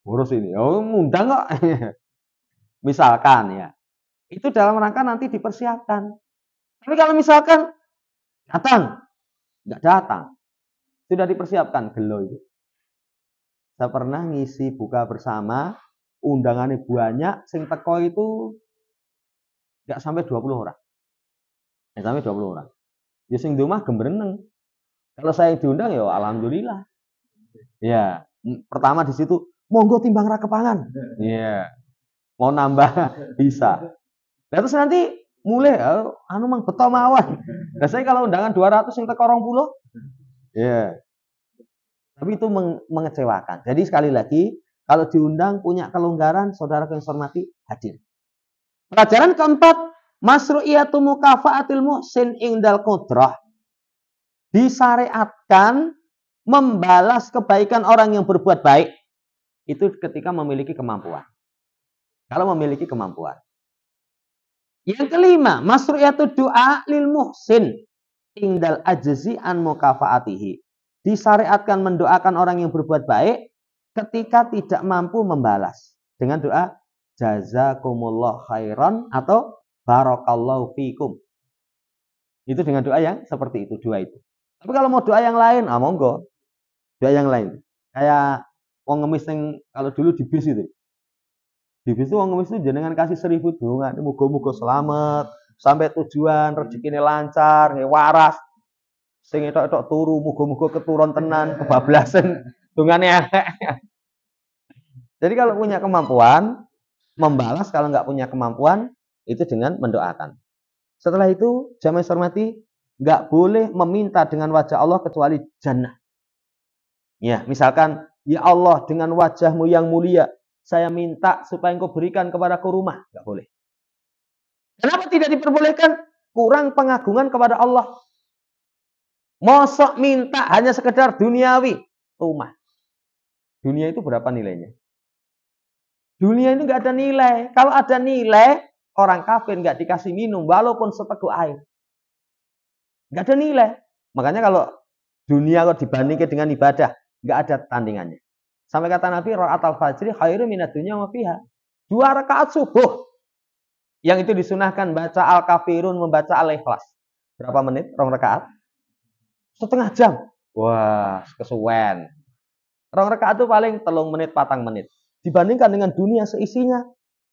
boros ini. Oh, ngundang kok. Misalkan ya. Itu dalam rangka nanti dipersiapkan. Tapi kalau misalkan datang, nggak datang, sudah dipersiapkan gelo itu. Saya pernah ngisi buka bersama, undangannya banyak, sing teko itu nggak sampai 20 orang. Nggak sampai 20 orang. Ya sing di rumah gembereneng. Kalau saya diundang ya alhamdulillah. Ya, pertama di situ monggo timbang ra kepangan. Iya. Mau nambah bisa. Terus nanti mulai mang beto mawon. Biasanya kalau undangan 200 yang teko 20. Ya. Tapi itu mengecewakan. Jadi sekali lagi, kalau diundang punya kelonggaran, saudara yang hormati hadir. Pelajaran keempat, masru'iyatu mukafa'atil muhsin indal qudrah. Disyariatkan membalas kebaikan orang yang berbuat baik itu ketika memiliki kemampuan. Kalau memiliki kemampuan. Yang kelima, masru'iyatu du'a lil muhsin indal ajzi an mukafa'atihi. Disyariatkan mendoakan orang yang berbuat baik ketika tidak mampu membalas dengan doa jazakumullah khairan atau barakallahu fikum. Itu dengan doa yang seperti itu, doa itu. Tapi kalau mau doa yang lain, monggo. Doa yang lain. Kayak wong ngemis yang kalau dulu di bis itu. Di bis itu wong ngemis itu jenengan kasih 1000 donga, muga-muga selamat sampai tujuan, rezekine lancar, waras. Sing etok-etok turu, muga-muga keturun tenan, kebablasan dongane elek. Jadi kalau punya kemampuan membalas, kalau nggak punya kemampuan itu dengan mendoakan. Setelah itu, jamaah hormati, nggak boleh meminta dengan wajah Allah kecuali jannah. Ya, misalkan, ya Allah dengan wajahmu yang mulia, saya minta supaya engkau berikan kepadaku rumah. Nggak boleh. Kenapa tidak diperbolehkan? Kurang pengagungan kepada Allah. Mosok minta hanya sekedar duniawi rumah. Dunia itu berapa nilainya? Dunia itu nggak ada nilai. Kalau ada nilai, orang kafir nggak dikasih minum walaupun seteguk air. Nggak ada nilai. Makanya kalau dunia kalau dibandingkan dengan ibadah, nggak ada tandingannya. Sampai kata Nabi, rakaat al-fajri khairu minad dunya wa fiha. 2 rakaat subuh. Yang itu disunahkan baca al-kafirun, membaca al-ikhlas. Berapa menit? 2 rakaat? Setengah jam. Wah, kesuwen. 2 rakaat itu paling 3 menit, 4 menit. Dibandingkan dengan dunia seisinya,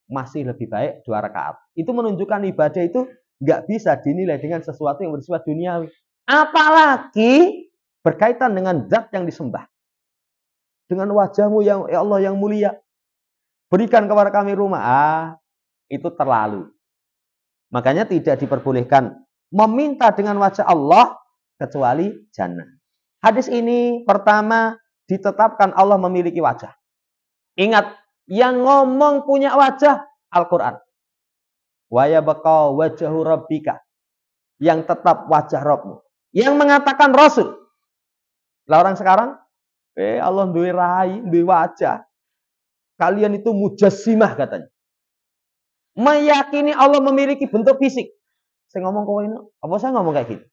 masih lebih baik 2 rakaat. Itu menunjukkan ibadah itu nggak bisa dinilai dengan sesuatu yang bersifat duniawi. Apalagi berkaitan dengan zat yang disembah. Dengan wajahmu yang ya Allah yang mulia. Berikan kepada kami rumah. Itu terlalu. Makanya tidak diperbolehkan meminta dengan wajah Allah kecuali jannah. Hadis ini pertama ditetapkan Allah memiliki wajah. Ingat, yang ngomong punya wajah Al-Quran. Wa yabqa wajhu rabbika. Yang tetap wajah Rabbmu. Yang mengatakan Rasul. Lah orang sekarang, Allah duwe rai, duwe wajah. Kalian itu mujassimah katanya. Meyakini Allah memiliki bentuk fisik. Saya ngomong kowe ini, apa saya ngomong kayak gitu?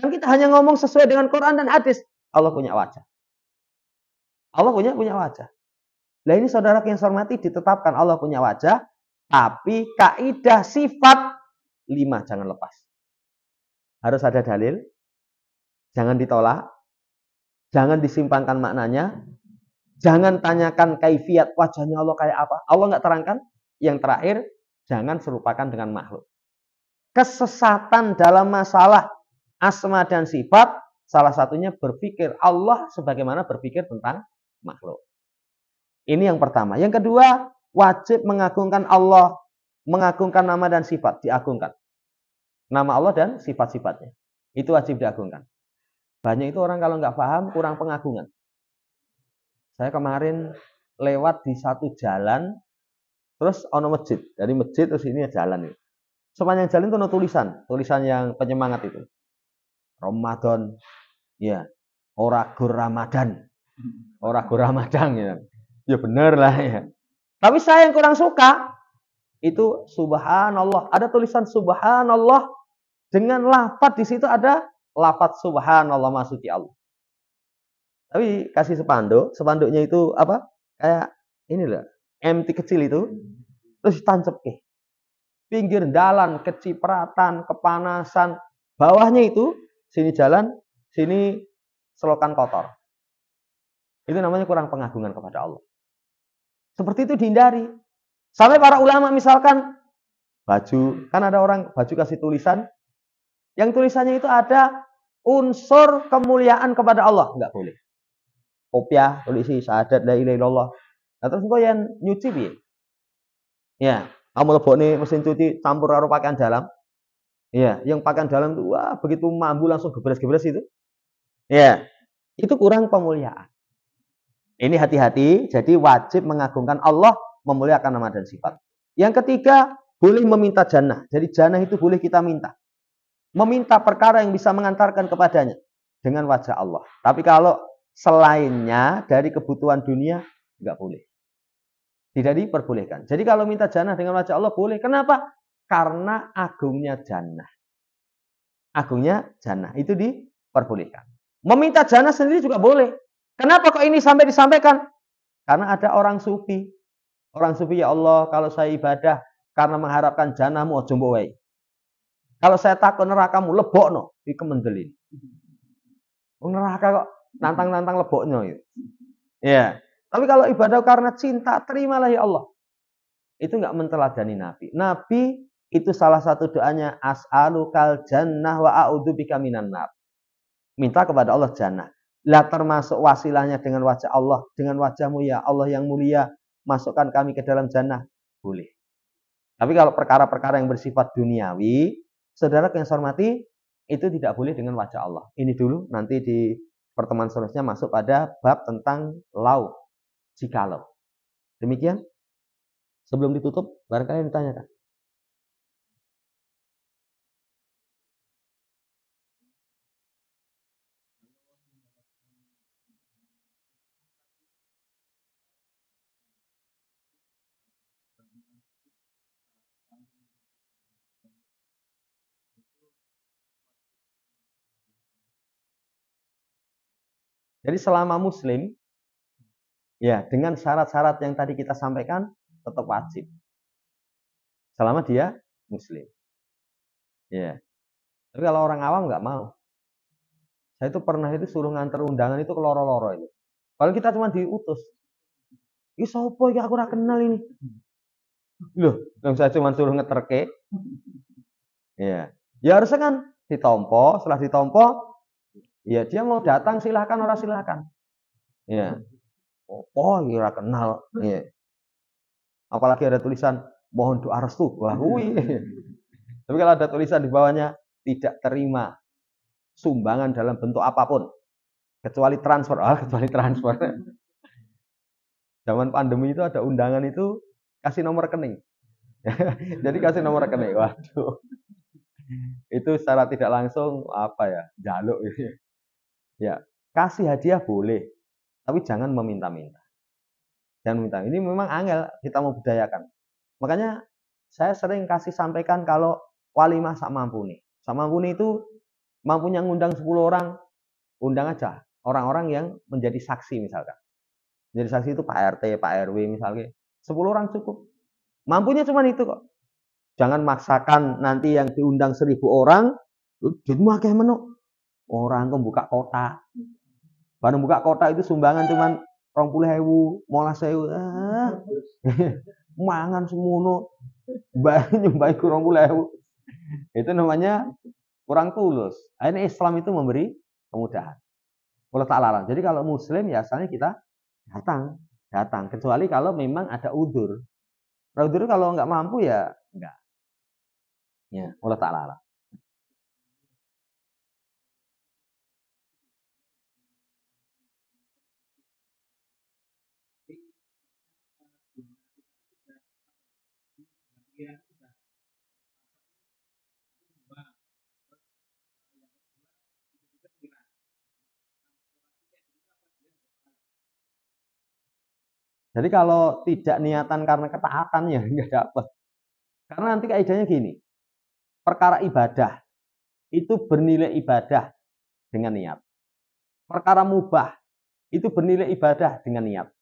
Kan kita hanya ngomong sesuai dengan Quran dan hadis. Allah punya wajah. Allah punya wajah. Nah ini saudara yang saya hormati, ditetapkan Allah punya wajah, tapi kaidah sifat 5 jangan lepas. Harus ada dalil, jangan ditolak, jangan disimpangkan maknanya, jangan tanyakan kaifiat wajahnya Allah kayak apa. Allah nggak terangkan. Yang terakhir, jangan serupakan dengan makhluk. Kesesatan dalam masalah asma dan sifat, salah satunya berpikir Allah sebagaimana berpikir tentang makhluk. Ini yang pertama. Yang kedua, wajib mengagungkan Allah, mengagungkan nama dan sifat, diagungkan. Nama Allah dan sifat-sifatnya. Itu wajib diagungkan. Banyak itu orang kalau nggak paham, kurang pengagungan. Saya kemarin lewat di satu jalan, terus ono masjid. Dari masjid terus ini jalan itu. Sepanjang jalan itu ada tulisan yang penyemangat itu. Ramadan, ya, ora gur Ramadan. Ora gur Ramadan ya. Ya bener lah ya. Tapi saya yang kurang suka itu subhanallah. Ada tulisan subhanallah dengan lafaz di situ ada lafaz subhanallah maksudnya Allah. Tapi kasih spanduknya itu apa? Kayak ini loh, empty kecil itu. Terus tancap ke pinggir jalan, kecipratan, kepanasan. Bawahnya itu, sini jalan, sini selokan kotor. Itu namanya kurang pengagungan kepada Allah. Seperti itu dihindari. Sampai para ulama misalkan, baju, kan ada orang baju kasih tulisan, yang tulisannya itu ada unsur kemuliaan kepada Allah. Enggak boleh. Kopiah, tulisi, syahadat, la ilaha illallah. Nah, terus kok yang nyuci piye? Ya, kamu lebokne mesin cuci campur karo pakaian dalam. Ya, yang pakaian dalam itu wah begitu mambu langsung gebres-gebres itu. Ya, itu kurang pemuliaan. Ini hati-hati, jadi wajib mengagungkan Allah, memuliakan nama dan sifat. Yang ketiga, boleh meminta jannah. Jadi jannah itu boleh kita minta. Meminta perkara yang bisa mengantarkan kepadanya dengan wajah Allah. Tapi kalau selainnya dari kebutuhan dunia, enggak boleh. Tidak diperbolehkan. Jadi kalau minta jannah dengan wajah Allah boleh. Kenapa? Karena agungnya jannah. Agungnya jannah. Itu diperbolehkan. Meminta jannah sendiri juga boleh. Kenapa kok ini sampai disampaikan? Karena ada orang sufi. Orang sufi, ya Allah, kalau saya ibadah karena mengharapkan jannahmu, ojo mbok wae. Kalau saya takut nerakamu, lebokno. Iki kemendelin. Neraka kok nantang-nantang lebokno itu. Ya. Tapi kalau ibadah karena cinta, terimalah ya Allah. Itu enggak menteladani Nabi. Nabi itu salah satu doanya, as'alukal jannah wa a'udzubika minan nar. Minta kepada Allah jannah. Lah termasuk wasilahnya dengan wajah Allah, dengan wajahmu ya Allah yang mulia, masukkan kami ke dalam jannah. Boleh. Tapi kalau perkara-perkara yang bersifat duniawi, saudara yang saya hormati, itu tidak boleh dengan wajah Allah. Ini dulu, nanti di pertemuan selanjutnya masuk pada bab tentang lau. Jikalau. Demikian. Sebelum ditutup, barangkali yang ditanyakan. Jadi selama Muslim, Ya, dengan syarat-syarat yang tadi kita sampaikan tetap wajib. Selama dia muslim. Ya. Tapi kalau orang awam nggak mau. Saya itu pernah itu suruh nganter undangan itu ke loro-loro itu. Kalau kita cuma diutus. Ini sopo ya aku ora kenal ini. Loh, yang saya cuma suruh ngeterke. Ya. Ya harusnya kan ditompo, setelah ditompo, ya dia mau datang silahkan, orang silahkan. Ya. Oh, ya kenal. Ya. Apalagi ada tulisan mohon doa restu. Wah, tapi kalau ada tulisan di bawahnya tidak terima sumbangan dalam bentuk apapun kecuali transfer. Kecuali transfer. Zaman pandemi itu ada undangan itu kasih nomor rekening. Jadi kasih nomor rekening. Waduh. Itu secara tidak langsung apa ya? Jaluk gitu. Ya, kasih hadiah boleh, tapi jangan meminta-minta. Jangan minta. Ini memang angel kita mau budayakan. Makanya saya sering kasih sampaikan kalau walimah sak mampu nih. Sak mampu nih itu mampunya ngundang 10 orang, undang aja orang-orang yang menjadi saksi misalkan. Jadi saksi itu Pak RT, Pak RW misalnya. 10 orang cukup. Mampunya cuma itu kok. Jangan maksakan nanti yang diundang 1000 orang, jadi akeh menuk. Orang kok buka kota. Baru buka kota itu sumbangan cuman 20.000, 15.000. Mangan semono. Mbak nyumbai 20.000. Itu namanya kurang tulus. Akhirnya Islam itu memberi kemudahan. Allah Ta'ala. Jadi kalau muslim ya asalnya kita datang. Kecuali kalau memang ada udzur. Udzur kalau nggak mampu ya enggak. Ya, Allah Ta'ala. Jadi kalau tidak niatan karena ketaatan ya nggak dapat. Karena nanti kaidahnya gini, perkara ibadah itu bernilai ibadah dengan niat. Perkara mubah itu bernilai ibadah dengan niat.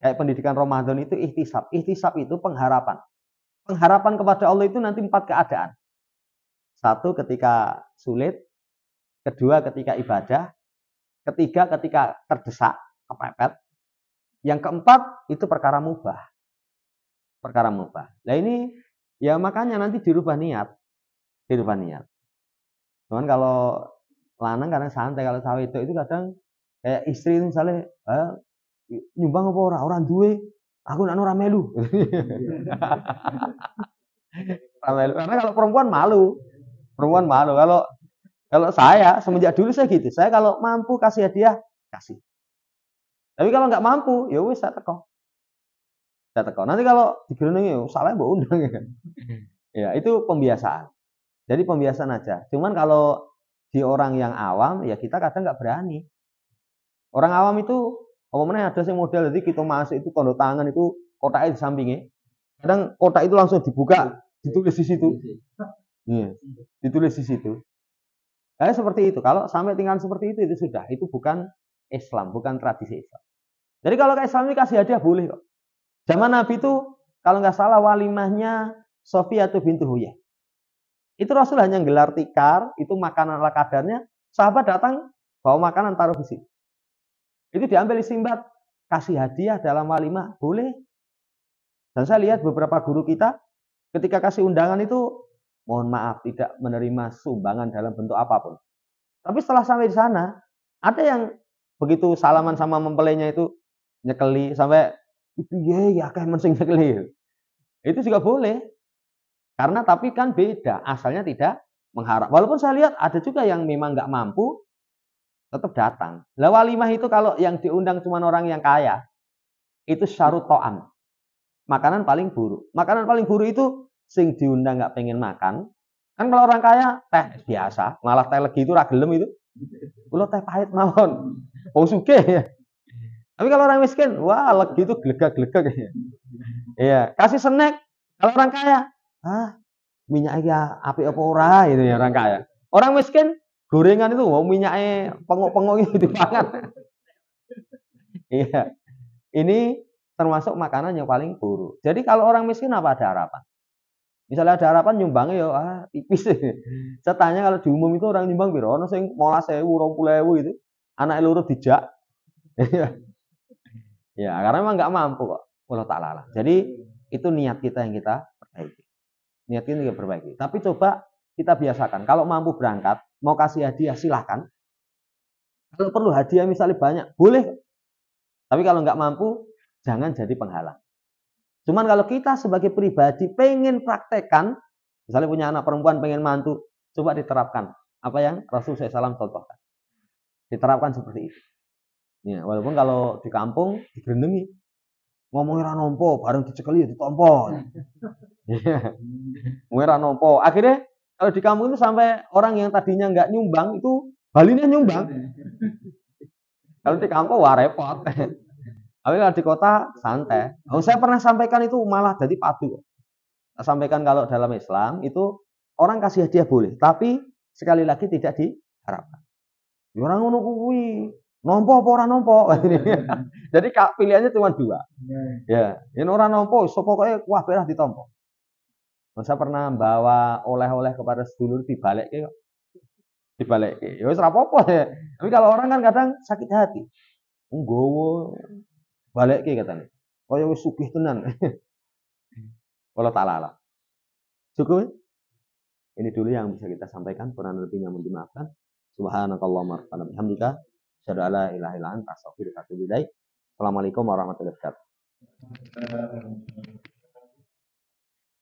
Kayak pendidikan Ramadan itu ihtisab. Ihtisab itu pengharapan. Pengharapan kepada Allah itu nanti 4 keadaan. 1 ketika sulit, 2 ketika ibadah, 3 ketika terdesak, kepepet. Yang keempat itu perkara mubah. Perkara mubah. Nah ini ya makanya nanti dirubah niat. Cuman kalau lanang kadang santai, kalau cawe itu kadang kayak istri misalnya nyumbang apa orang duwe, aku nak ora melu. Karena kalau perempuan malu. Kalau saya semenjak dulu saya gitu. Saya kalau mampu kasih hadiah, kasih. Tapi kalau nggak mampu, ya wis saya teko. Nanti kalau digerenengi salah mbok undang ya. Ya, itu pembiasaan. Jadi pembiasaan aja. Cuman kalau di orang yang awam ya kita kadang nggak berani. Orang awam itu ada sih model jadi kita masuk itu tanda tangan itu kotaknya di sampingnya. Kadang kotak itu langsung dibuka, ditulis di situ. Iya, ditulis di situ. Nah, seperti itu. Kalau sampai tinggal seperti itu sudah. Itu bukan Islam, bukan tradisi Islam. Jadi kalau ke Islam ini kasih hadiah boleh kok. Zaman Nabi itu kalau nggak salah walimahnya Sofiyah bintu Huyai. Itu Rasul hanya gelar tikar, itu makanan ala kadarnya. Sahabat datang bawa makanan taruh di sini. Itu diambil istimbat, kasih hadiah dalam walimah boleh. Dan saya lihat beberapa guru kita ketika kasih undangan itu mohon maaf tidak menerima sumbangan dalam bentuk apapun. Tapi setelah sampai di sana, ada yang begitu salaman sama mempelainya itu nyekeli sampai itu ya kayak mensing nyekeli. Itu juga boleh. Karena tapi kan beda, asalnya tidak mengharap. Walaupun saya lihat ada juga yang memang nggak mampu tetap datang. Lah walimah itu kalau yang diundang cuma orang yang kaya, itu syarut to'am. Makanan paling buruk. Makanan paling buruk itu sing diundang nggak pengen makan. Kan kalau orang kaya teh biasa, malah teh legi itu ragelem itu. Kulo teh pahit mawon. Wong sugih ya. Tapi kalau orang miskin, wah legi itu glegak-glegak ya. Iya, kasih snack. Kalau orang kaya, minyaknya api apa ora gitu ya orang kaya. Orang miskin gorengan itu minyaknya pengok-pengok itu dipangan. Iya. Ini termasuk makanan yang paling buruk. Jadi kalau orang miskin apa ada harapan? Misalnya ada harapan nyumbangnya ya tipis. Saya tanya kalau di umum itu orang nyumbang piro? Ono sing 15.000, 20.000 itu. Anak loro dijak. Ya, karena memang nggak mampu kok. Allah Ta'ala lah. Jadi itu niat kita yang kita perbaiki. Niat kita yang perbaiki. Tapi coba kita biasakan. Kalau mampu berangkat, mau kasih hadiah silahkan. Kalau perlu hadiah misalnya banyak, boleh. Tapi kalau nggak mampu, jangan jadi penghalang. Cuman kalau kita sebagai pribadi pengen praktekkan, misalnya punya anak perempuan pengen mantu, coba diterapkan apa yang Rasulullah SAW contohkan. Diterapkan seperti itu. Ya, walaupun kalau di kampung digerendengi, ngomongin ra nompo, bareng dicekeli ya ditompo. Ngomongin ra nompo. Akhirnya kalau di kampung itu sampai orang yang tadinya nggak nyumbang itu balinya nyumbang. Kalau di kampung wah repot. Tapi kalau di kota santai. Oh, saya pernah sampaikan itu malah jadi padu. Saya sampaikan kalau dalam Islam itu orang kasih hadiah boleh, tapi sekali lagi tidak diharapkan. Ya orang ngono kuwi, nompo apa ora nompo. Jadi pilihannya cuma dua. Ya, ini orang nompo, so pokoknya wah berah ditompo. Saya pernah bawa oleh-oleh kepada sedulur dibalik kok. Dibalik. Ya wis ora apa-apa ya. Tapi kalau orang kan kadang sakit hati. Nggowo balik katanya. Kaya wis sugih tenan. Allah Ta'ala lah. Cukup. Ini dulu yang bisa kita sampaikan. Kurang lebihnya mohon dimaafkan. Subhanakallahumma rabbana bihamdika asyhadu an la ilaha illa anta astaghfiruka wa atubu ilaik. Assalamualaikum warahmatullahi wabarakatuh.